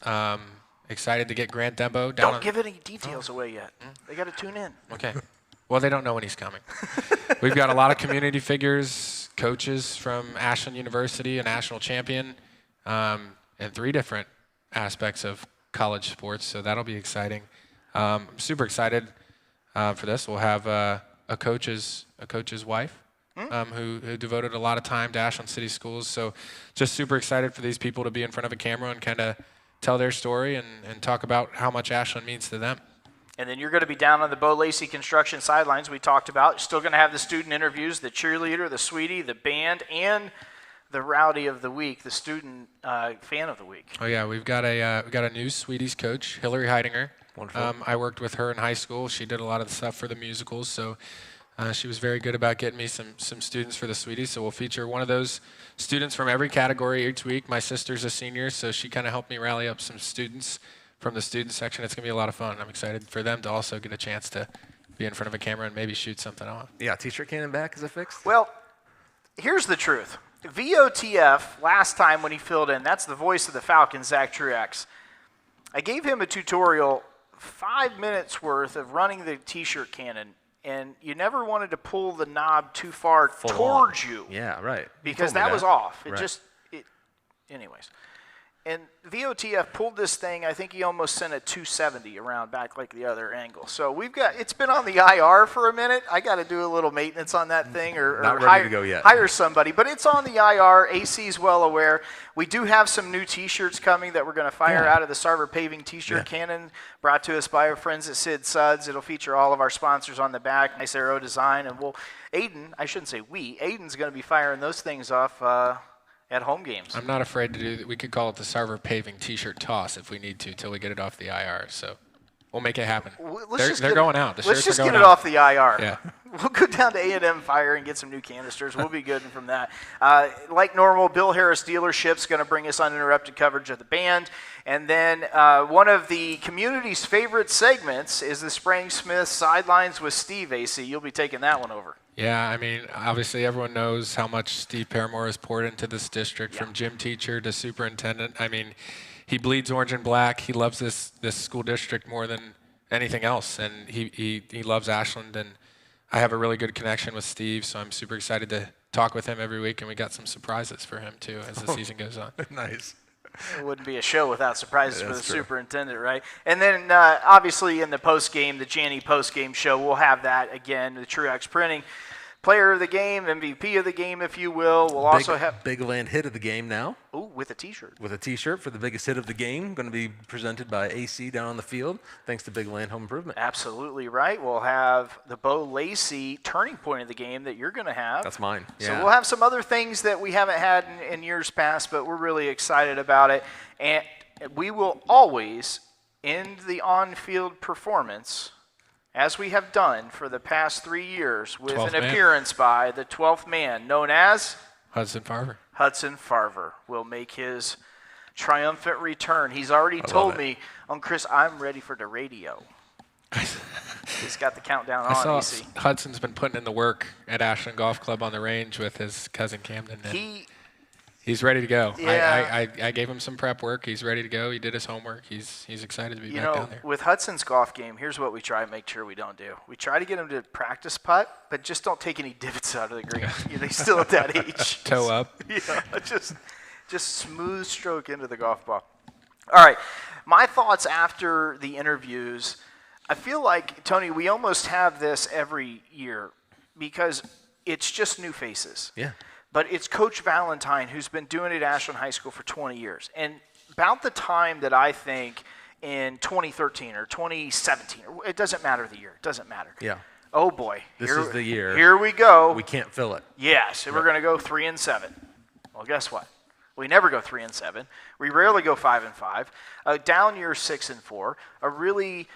Excited to get Grant Dembo down. Don't give any details away yet. They got to tune in. Okay. Well, they don't know when he's coming. We've got a lot of community figures, coaches from Ashland University, a national champion, and 3 different aspects of college sports, so that'll be exciting. I'm super excited for this. We'll have a coach's wife who devoted a lot of time to Ashland City Schools, so just super excited for these people to be in front of a camera and kind of tell their story and talk about how much Ashland means to them. And then you're going to be down on the Bo Lacey Construction sidelines we talked about. You're still going to have the student interviews, the cheerleader, the sweetie, the band, and the rowdy of the week, the student fan of the week. Oh yeah, we've got a new Sweeties coach, Hillary Heidinger. Wonderful. I worked with her in high school. She did a lot of the stuff for the musicals, so she was very good about getting me some students for the Sweeties. So we'll feature one of those students from every category each week. My sister's a senior, so she kind of helped me rally up some students from the student section. It's going to be a lot of fun. I'm excited for them to also get a chance to be in front of a camera and maybe shoot something off. Yeah, t-shirt cannon back, is it fixed? Well, here's the truth. VOTF, last time when he filled in, that's the voice of the Falcons, Zach Truex. I gave him a tutorial, 5 minutes worth of running the t-shirt cannon, and you never wanted to pull the knob too far towards you. Yeah, right. Because that was off. Right. Anyways. And VOTF pulled this thing, I think he almost sent a 270 around back like the other angle. So it's been on the IR for a minute. I got to do a little maintenance on that thing or Not ready to go yet. Hire somebody. But it's on the IR. AC's well aware. We do have some new T-shirts coming that we're going to fire out of the Sarver Paving T-shirt cannon, brought to us by our friends at Sid Suds. It'll feature all of our sponsors on the back, nice aero design. And Aiden's going to be firing those things off at home games. I'm not afraid to do that. We could call it the Sarver Paving T-shirt toss if we need to till we get it off the IR. So we'll make it happen. They're going out. The let's shirts just are going get it out. off the IR. Yeah. We'll go down to A&M Fire and get some new canisters. We'll be good from that. Like normal, Bill Harris Dealership's going to bring us uninterrupted coverage of the band. And then one of the community's favorite segments is the Sprang Smith Sidelines with Steve, AC. You'll be taking that one over. Yeah, I mean, obviously everyone knows how much Steve Paramore has poured into this district, from gym teacher to superintendent. I mean, he bleeds orange and black. He loves this school district more than anything else, and he loves Ashland. And I have a really good connection with Steve, so I'm super excited to talk with him every week, and we got some surprises for him too as the season goes on. Nice. It wouldn't be a show without surprises for the true. superintendent, right? And then obviously in the post-game, the Janney post-game show, we'll have that again, the Truex Printing Player of the Game, MVP of the game, if you will. We'll also have Big Land Hit of the Game now. Ooh, with a T-shirt. With a T-shirt for the biggest hit of the game, going to be presented by AC down on the field, thanks to Big Land Home Improvement. Absolutely right. We'll have the Bo Lacey turning point of the game that you're going to have. That's mine. Yeah. So we'll have some other things that we haven't had in years past, but we're really excited about it. And we will always end the on-field performance, as we have done for the past 3 years, with an appearance by the 12th man, known as Hudson Farver. Hudson Farver will make his triumphant return. He's already told me, Chris, I'm ready for the radio. He's got the countdown I on. saw AC. Hudson's been putting in the work at Ashland Golf Club on the range with his cousin Camden. And he's ready to go. Yeah. I gave him some prep work. He's ready to go. He did his homework. He's excited to be back down there. With Hudson's golf game, here's what we try to make sure we don't do. We try to get him to practice putt, but just don't take any divots out of the green. He's still at that age. Toe up. Just smooth stroke into the golf ball. All right, my thoughts after the interviews. I feel like, Tony, we almost have this every year because it's just new faces. Yeah. But it's Coach Valentine who's been doing it at Ashland High School for 20 years. And about the time that I think in 2013 or 2017, it doesn't matter the year. It doesn't matter. Yeah. Oh, boy. This is the year. Here we go. We can't fill it. Yes, and we're going to go 3-7. Well, guess what? We never go 3-7. We rarely go 5-5. A down year 6-4. A really,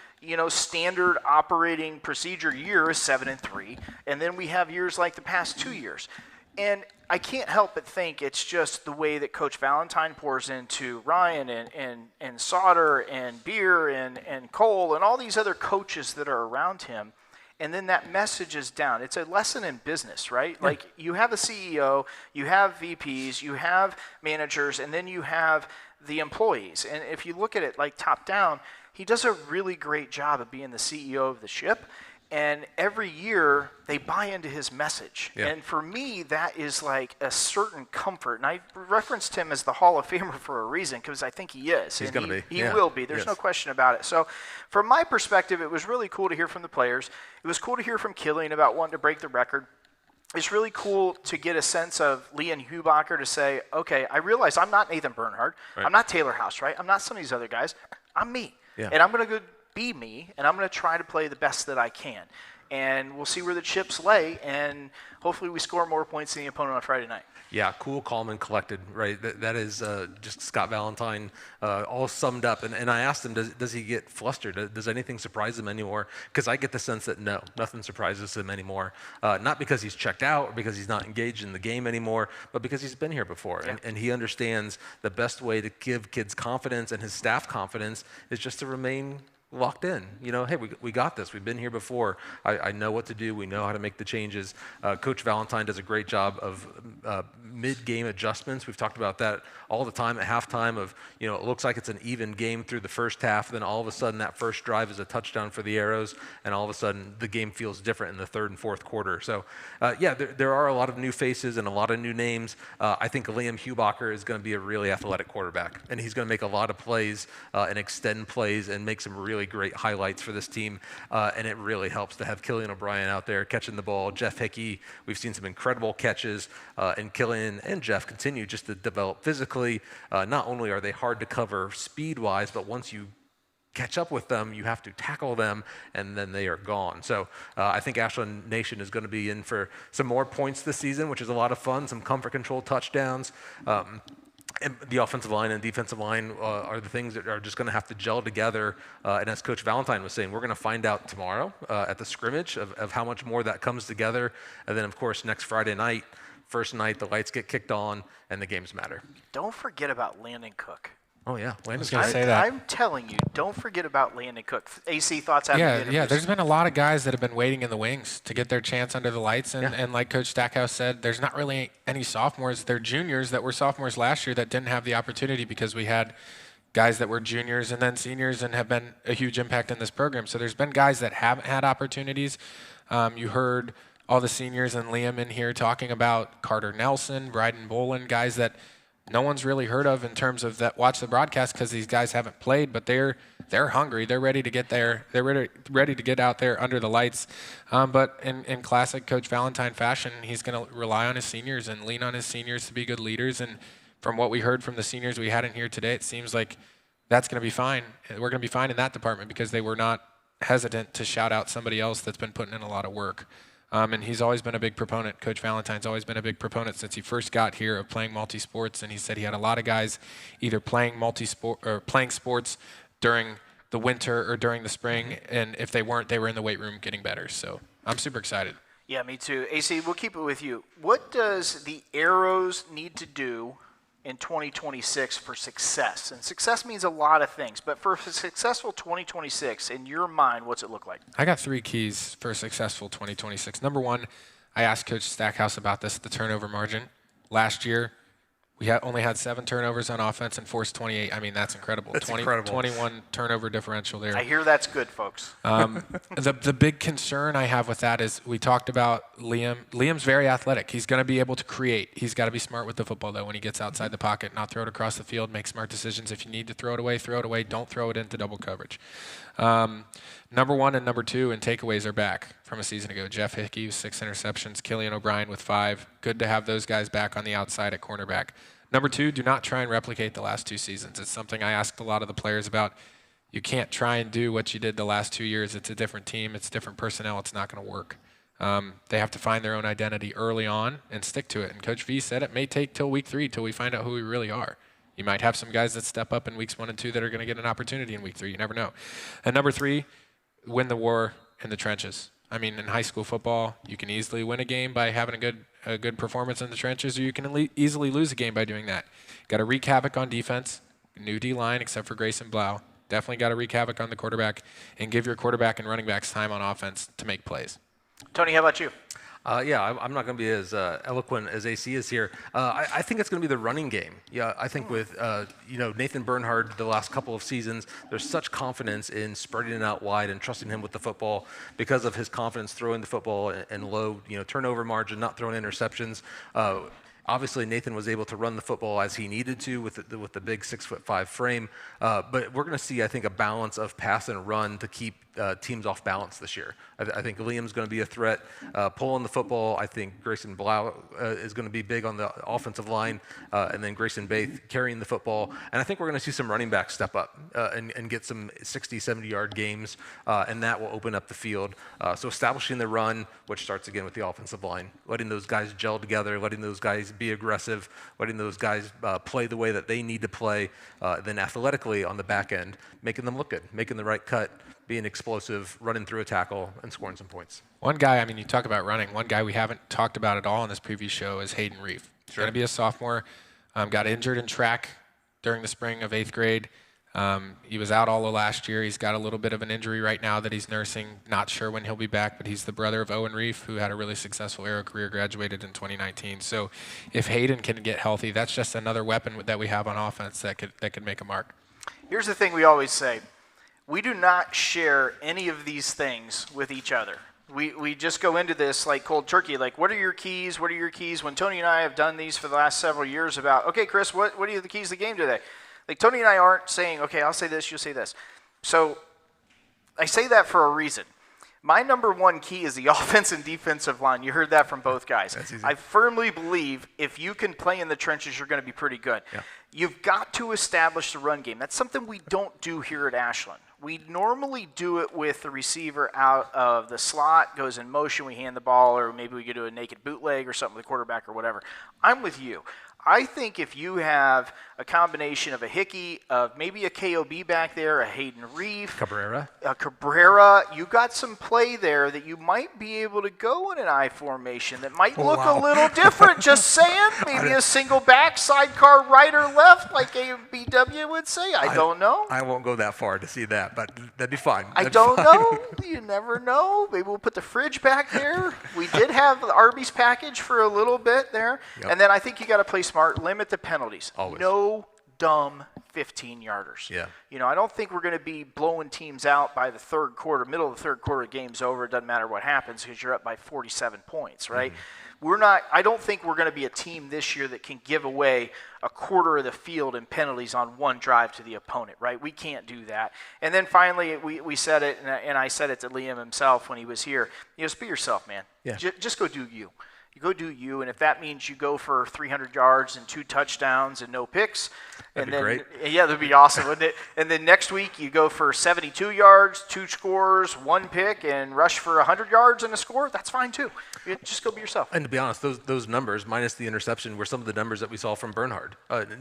standard operating procedure year is 7-3. And then we have years like the past 2 years. And I can't help but think it's just the way that Coach Valentine pours into Ryan and Sauter and Beer and Cole and all these other coaches that are around him. And then that message is down. It's a lesson in business, right? Yeah. Like you have a CEO, you have VPs, you have managers, and then you have the employees. And if you look at it like top down, he does a really great job of being the CEO of the ship. And every year they buy into his message. Yeah. And for me, that is like a certain comfort. And I referenced him as the Hall of Famer for a reason because I think he is. He's going to be. He will be. There's no question about it. So from my perspective, it was really cool to hear from the players. It was cool to hear from Killian about wanting to break the record. It's really cool to get a sense of Leon Hubacher to say, okay, I realize I'm not Nathan Bernhard. Right. I'm not Taylor House, right? I'm not some of these other guys. I'm me. Yeah. And I'm going to go be me, and I'm going to try to play the best that I can. And we'll see where the chips lay, and hopefully we score more points than the opponent on Friday night. Yeah, cool, calm, and collected, right? That is just Scott Valentine all summed up. And I asked him, does he get flustered? Does anything surprise him anymore? Because I get the sense that no, nothing surprises him anymore. Not because he's checked out or because he's not engaged in the game anymore, but because he's been here before. Yeah. And he understands the best way to give kids confidence and his staff confidence is just to remain locked in. Hey, we got this. We've been here before. I know what to do. We know how to make the changes. Coach Valentine does a great job of mid-game adjustments. We've talked about that all the time at halftime of, it looks like it's an even game through the first half. Then all of a sudden that first drive is a touchdown for the Arrows. And all of a sudden the game feels different in the third and fourth quarter. So, there are a lot of new faces and a lot of new names. I think Liam Hubacher is going to be a really athletic quarterback. And he's going to make a lot of plays and extend plays and make some really great highlights for this team, and it really helps to have Killian O'Brien out there catching the ball. Jeff Hickey, we've seen some incredible catches, and Killian and Jeff continue just to develop physically. Not only are they hard to cover speed-wise, but once you catch up with them, you have to tackle them, and then they are gone. So I think Ashland Nation is going to be in for some more points this season, which is a lot of fun, some comfort control touchdowns. And the offensive line and defensive line are the things that are just going to have to gel together. And as Coach Valentine was saying, we're going to find out tomorrow at the scrimmage of how much more that comes together. And then, of course, next Friday night, first night, the lights get kicked on and the games matter. Don't forget about Landon Cook. Oh, yeah. I was going to say that. I'm telling you, don't forget about Landon Cook. AC, thoughts after the interviews? Yeah, there's been a lot of guys that have been waiting in the wings to get their chance under the lights. And like Coach Stackhouse said, there's not really any sophomores. They're juniors that were sophomores last year that didn't have the opportunity because we had guys that were juniors and then seniors and have been a huge impact in this program. So there's been guys that haven't had opportunities. You heard all the seniors and Liam in here talking about Carter Nelson, Bryden Bolin, guys that no one's really heard of in terms of that watch the broadcast because these guys haven't played, but they're hungry. They're ready to get there. They're ready to get out there under the lights. But in classic Coach Valentine fashion, he's going to rely on his seniors and lean on his seniors to be good leaders. And from what we heard from the seniors we had in here today, it seems like that's going to be fine. We're going to be fine in that department because they were not hesitant to shout out somebody else that's been putting in a lot of work. And he's always been a big proponent. Coach Valentine's always been a big proponent since he first got here of playing multi-sports. And he said he had a lot of guys either playing multi-sport or playing sports during the winter or during the spring. And if they weren't, they were in the weight room getting better. So I'm super excited. Yeah, me too. AC, we'll keep it with you. What does the Arrows need to do in 2026 for success? And success means a lot of things, but for a successful 2026, in your mind, what's it look like? I got 3 keys for a successful 2026. Number 1, I asked Coach Stackhouse about this, the turnover margin. Last year, we only had 7 turnovers on offense and forced 28. I mean, that's incredible. That's incredible. 21 turnover differential there. I hear that's good, folks. The big concern I have with that is we talked about Liam. Liam's very athletic. He's going to be able to create. He's got to be smart with the football, though, when he gets outside the pocket, not throw it across the field, make smart decisions. If you need to throw it away, throw it away. Don't throw it into double coverage. Number 1 and number 2 and takeaways are back from a season ago. Jeff Hickey with 6 interceptions, Killian O'Brien with 5. Good to have those guys back on the outside at cornerback. Number 2, do not try and replicate the last 2 seasons. It's something I asked a lot of the players about. You can't try and do what you did the last 2 years. It's a different team. It's different personnel. It's not going to work. They have to find their own identity early on and stick to it. And Coach V said it may take till week 3 till we find out who we really are. You might have some guys that step up in weeks 1 and 2 that are going to get an opportunity in week 3. You never know. And number 3, win the war in the trenches. I mean, in high school football, you can easily win a game by having a good performance in the trenches, or you can easily lose a game by doing that. Got to wreak havoc on defense. New D-line, except for Grayson Blau. Definitely got to wreak havoc on the quarterback and give your quarterback and running backs time on offense to make plays. Tony, how about you? Yeah, I'm not going to be as eloquent as AC is here. I think it's going to be the running game. Yeah, I think with Nathan Bernhard the last couple of seasons, there's such confidence in spreading it out wide and trusting him with the football because of his confidence throwing the football and low turnover margin, not throwing interceptions. Obviously, Nathan was able to run the football as he needed to with the big 6'5" frame. But we're going to see, I think, a balance of pass and run to keep teams off balance this year. I think Liam's going to be a threat pulling the football. I think Grayson Blau is going to be big on the offensive line, and then Grayson Baith carrying the football. And I think we're going to see some running backs step up and get some 60, 70-yard games, and that will open up the field. So establishing the run, which starts again with the offensive line, letting those guys gel together, letting those guys be aggressive, letting those guys play the way that they need to play, then athletically on the back end, making them look good, making the right cut, being explosive, running through a tackle, and scoring some points. One guy, I mean, you talk about running. One guy we haven't talked about at all in this preview show is Hayden Reef. He's going to be a sophomore. Got injured in track during the spring of 8th grade. He was out all of last year. He's got a little bit of an injury right now that he's nursing. Not sure when he'll be back, but he's the brother of Owen Reef, who had a really successful Arrow career, graduated in 2019. So if Hayden can get healthy, that's just another weapon that we have on offense that could make a mark. Here's the thing we always say. We do not share any of these things with each other. We just go into this like cold turkey, like what are your keys, what are your keys? When Tony and I have done these for the last several years about, okay, Chris, what are the keys to the game today? Like Tony and I aren't saying, okay, I'll say this, you'll say this. So I say that for a reason. My number 1 key is the offense and defensive line. You heard that from both guys. That's easy. I firmly believe if you can play in the trenches, you're going to be pretty good. Yeah. You've got to establish the run game. That's something we don't do here at Ashland. We normally do it with the receiver out of the slot, goes in motion, we hand the ball, or maybe we get to a naked bootleg or something with the quarterback or whatever. I'm with you. I think if you have a combination of a Hickey, of maybe a KOB back there, a Hayden Reef, Cabrera, you got some play there that you might be able to go in an I formation that might look a little different. Just saying, maybe a single back, sidecar right or left, like ABW would say. I don't know. I won't go that far to see that, but that'd be fine. I don't know. You never know. Maybe we'll put the fridge back there. We did have the Arby's package for a little bit there. Yep. And then I think you got to play smart, limit the penalties. Always. No dumb 15-yarders. Yeah. I don't think we're going to be blowing teams out by the third quarter, middle of the third quarter, game's over. It doesn't matter what happens because you're up by 47 points, right? Mm-hmm. I don't think we're going to be a team this year that can give away a quarter of the field in penalties on one drive to the opponent, right? We can't do that. And then finally, we said it, and I said it to Liam himself when he was here. Just be yourself, man. Yeah. Just go do you. You go do you, and if that means you go for 300 yards and 2 touchdowns and no picks, that'd be great. Yeah, that'd be awesome, wouldn't it? And then next week you go for 72 yards, 2 scores, 1 pick, and rush for 100 yards and a score. That's fine too. Just go be yourself. And to be honest, those numbers minus the interception were some of the numbers that we saw from Bernhard.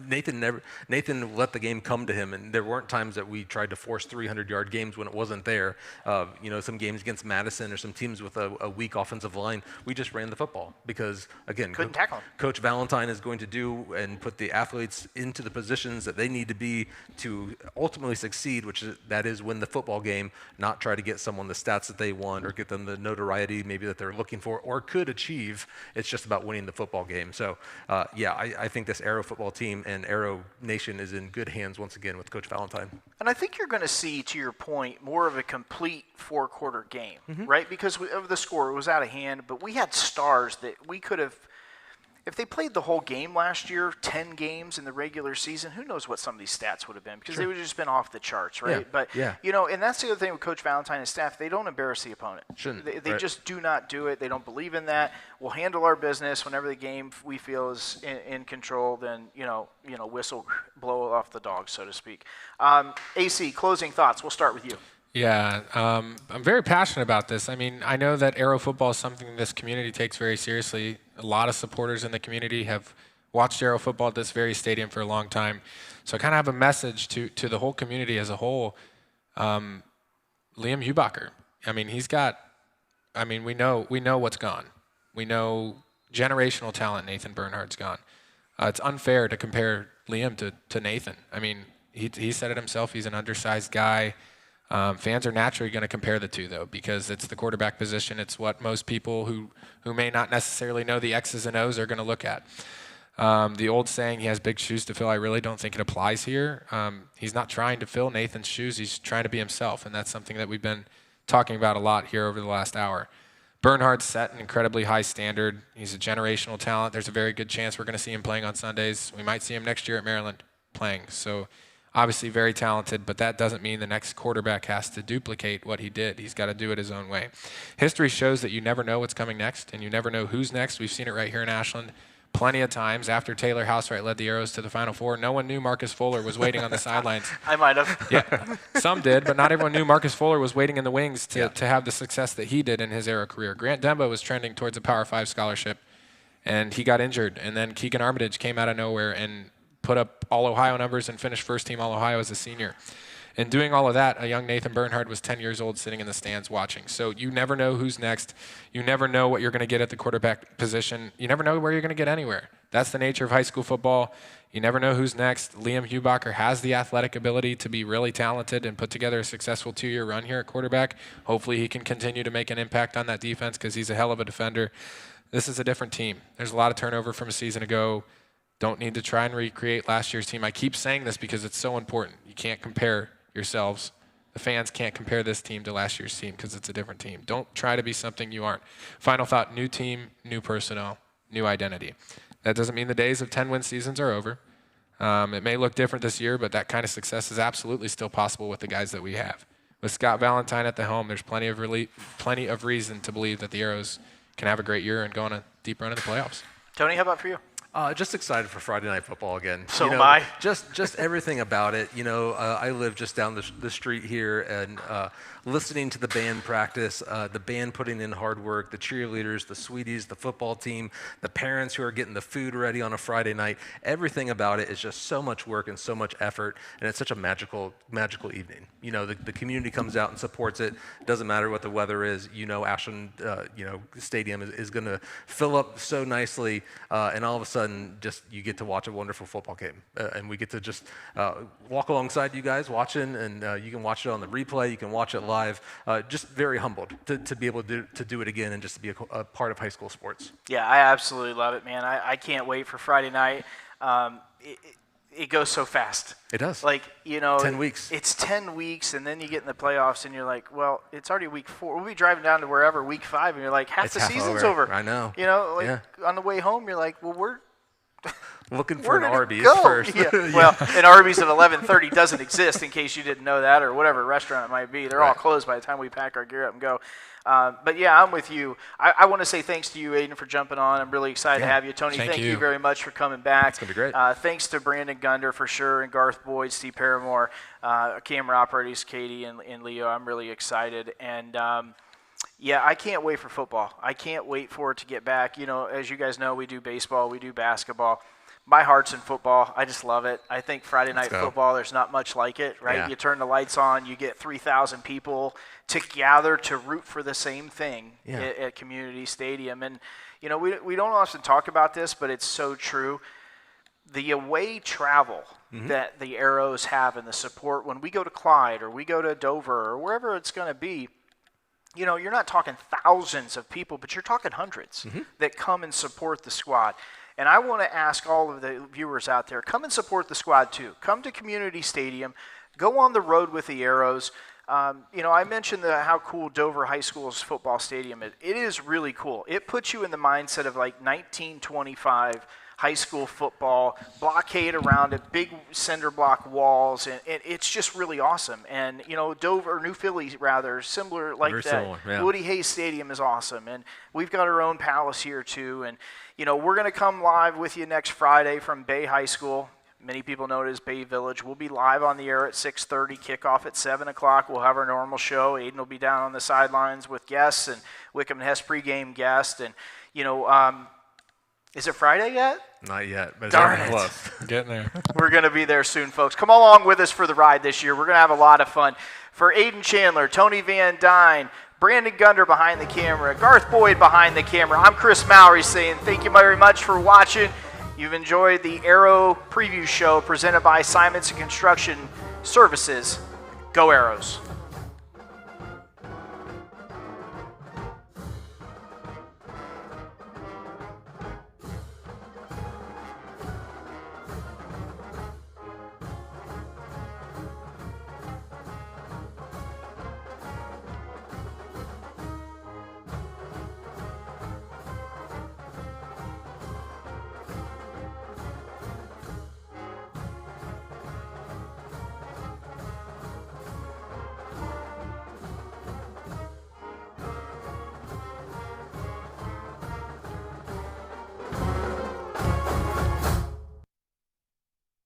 Nathan let the game come to him, and there weren't times that we tried to force 300-yard games when it wasn't there. Some games against Madison or some teams with a weak offensive line, we just ran the football. because, again, Couldn't tackle him. Coach Valentine is going to do and put the athletes into the positions that they need to be to ultimately succeed, that is win the football game, not try to get someone the stats that they want or get them the notoriety maybe that they're looking for or could achieve. It's just about winning the football game. So, I think this Arrow football team and Arrow Nation is in good hands once again with Coach Valentine. And I think you're going to see, to your point, more of a complete four-quarter game, right? Because of the score, it was out of hand, but we had stars that we could have, if they played the whole game last year, 10 games in the regular season, who knows what some of these stats would have been, because they would have just been off the charts, right? But, and that's the other thing with Coach Valentine and staff, they don't embarrass the opponent. They just do not do it. They don't believe in that. We'll handle our business. Whenever the game we feel is in control, then, whistle, blow off the dog, so to speak. AC, closing thoughts. We'll start with you. Yeah, I'm very passionate about this. I mean, I know that Arrow football is something this community takes very seriously. A lot of supporters in the community have watched Arrow football at this very stadium for a long time. So I kind of have a message to the whole community as a whole. Liam Hubacher, I mean, we know what's gone. We know generational talent Nathan Bernhard's gone. It's unfair to compare Liam to Nathan. I mean, he said it himself. He's an undersized guy. Fans are naturally going to compare the two, though, because it's the quarterback position. It's what most people who may not necessarily know the X's and O's are going to look at. The old saying, he has big shoes to fill, I really don't think it applies here. He's not trying to fill Nathan's shoes. He's trying to be himself, and that's something that we've been talking about a lot here over the last hour. Bernhard set an incredibly high standard. He's a generational talent. There's a very good chance we're going to see him playing on Sundays. We might see him next year at Maryland playing. So obviously very talented, but that doesn't mean the next quarterback has to duplicate what he did. He's got to do it his own way. History shows that you never know what's coming next, and you never know who's next. We've seen it right here in Ashland plenty of times. After Taylor Housewright led the Arrows to the Final Four, no one knew Marcus Fuller was waiting on the sidelines. I might have. Yeah, some did, but not everyone knew Marcus Fuller was waiting in the wings to have the success that he did in his Arrow career. Grant Demba was trending towards a Power 5 scholarship, and he got injured. And then Keegan Armitage came out of nowhere and put up All-Ohio numbers and finished first-team All-Ohio as a senior. And doing all of that, a young Nathan Bernhard was 10 years old sitting in the stands watching. So you never know who's next. You never know what you're going to get at the quarterback position. You never know where you're going to get anywhere. That's the nature of high school football. You never know who's next. Liam Hubacher has the athletic ability to be really talented and put together a successful 2-year run here at quarterback. Hopefully he can continue to make an impact on that defense because he's a hell of a defender. This is a different team. There's a lot of turnover from a season ago. Don't need to try and recreate last year's team. I keep saying this because it's so important. You can't compare yourselves. The fans can't compare this team to last year's team because it's a different team. Don't try to be something you aren't. Final thought, new team, new personnel, new identity. That doesn't mean the days of 10-win seasons are over. It may look different this year, but that kind of success is absolutely still possible with the guys that we have. With Scott Valentine at the helm, there's plenty of reason to believe that the Arrows can have a great year and go on a deep run in the playoffs. Tony, how about for you? Just excited for Friday Night Football again. So am I. Just everything about it. I live just down the street here, and listening to the band practice, the band putting in hard work, the cheerleaders, the sweeties, the football team, the parents who are getting the food ready on a Friday night. Everything about it is just so much work and so much effort, and it's such a magical evening. The community comes out and supports it. It doesn't matter what the weather is. Ashland, Stadium is going to fill up so nicely, and all of a sudden, just you get to watch a wonderful football game, and we get to just walk alongside you guys watching, and you can watch it on the replay, you can watch it live. Just very humbled to be able to do it again and just to be a part of high school sports. Yeah, I absolutely love it, man. I can't wait for Friday night. It goes so fast. It does. 10 weeks. It's 10 weeks, and then you get in the playoffs, and you're like, well, it's already week 4. We'll be driving down to wherever, week 5, and you're like, half the season's over. I know. On the way home, you're like, well, we're looking for an Arby's go? first. Yeah. Well, an Arby's at 11:30 doesn't exist, in case you didn't know that, or whatever restaurant it might be. They're all closed by the time we pack our gear up and go. But yeah, I'm with you. I want to say thanks to you, Aiden, for jumping on. I'm really excited to have you. Tony, thank you very much for coming back. It's going to be great. Thanks to Brandon Gunder for sure, and Garth Boyd, Steve Paramore, camera operators, Katie and Leo. I'm really excited. And yeah, I can't wait for football. I can't wait for it to get back. As you guys know, we do baseball, we do basketball. my heart's in football. I just love it. I think Friday night go. football, there's not much like it, right? Yeah. You turn the lights on, you get 3,000 people to gather to root for the same thing at Community Stadium. And, you know, we don't often talk about this, but it's so true. The away travel that the Arrows have and the support when we go to Clyde or we go to Dover or wherever it's going to be, you know, you're not talking thousands of people, but you're talking hundreds that come and support the squad. And I want to ask all of the viewers out there, come and support the squad too. Come to Community Stadium. Go on the road with the Arrows. You know, I mentioned how cool Dover High School's football stadium is. It is really cool. It puts you in the mindset of like 1925 high school football, blockade around it, big cinder block walls, and it's just really awesome. And, you know, Dover, New Philly rather, similar like Very that. similar, yeah. Woody Hayes Stadium is awesome. And we've got our own palace here too. And, you know, we're going to come live with you next Friday from Bay High School. Many people know it as Bay Village. We'll be live on the air at 6:30, kickoff at 7 o'clock. We'll have our normal show. Aiden will be down on the sidelines with guests and Wickham and Hess pregame guests. And, you know, is it Friday yet? Not yet, but it's Darn getting it. close. Getting there. We're going to be there soon, folks. Come along with us for the ride this year. We're going to have a lot of fun. For Aiden Chandler, Tony Van Dyne, Brandon Gunder behind the camera, Garth Boyd behind the camera, I'm Chris Mowry saying thank you very much for watching. You've enjoyed the Arrow Preview Show presented by Simonson Construction Services. Go Arrows.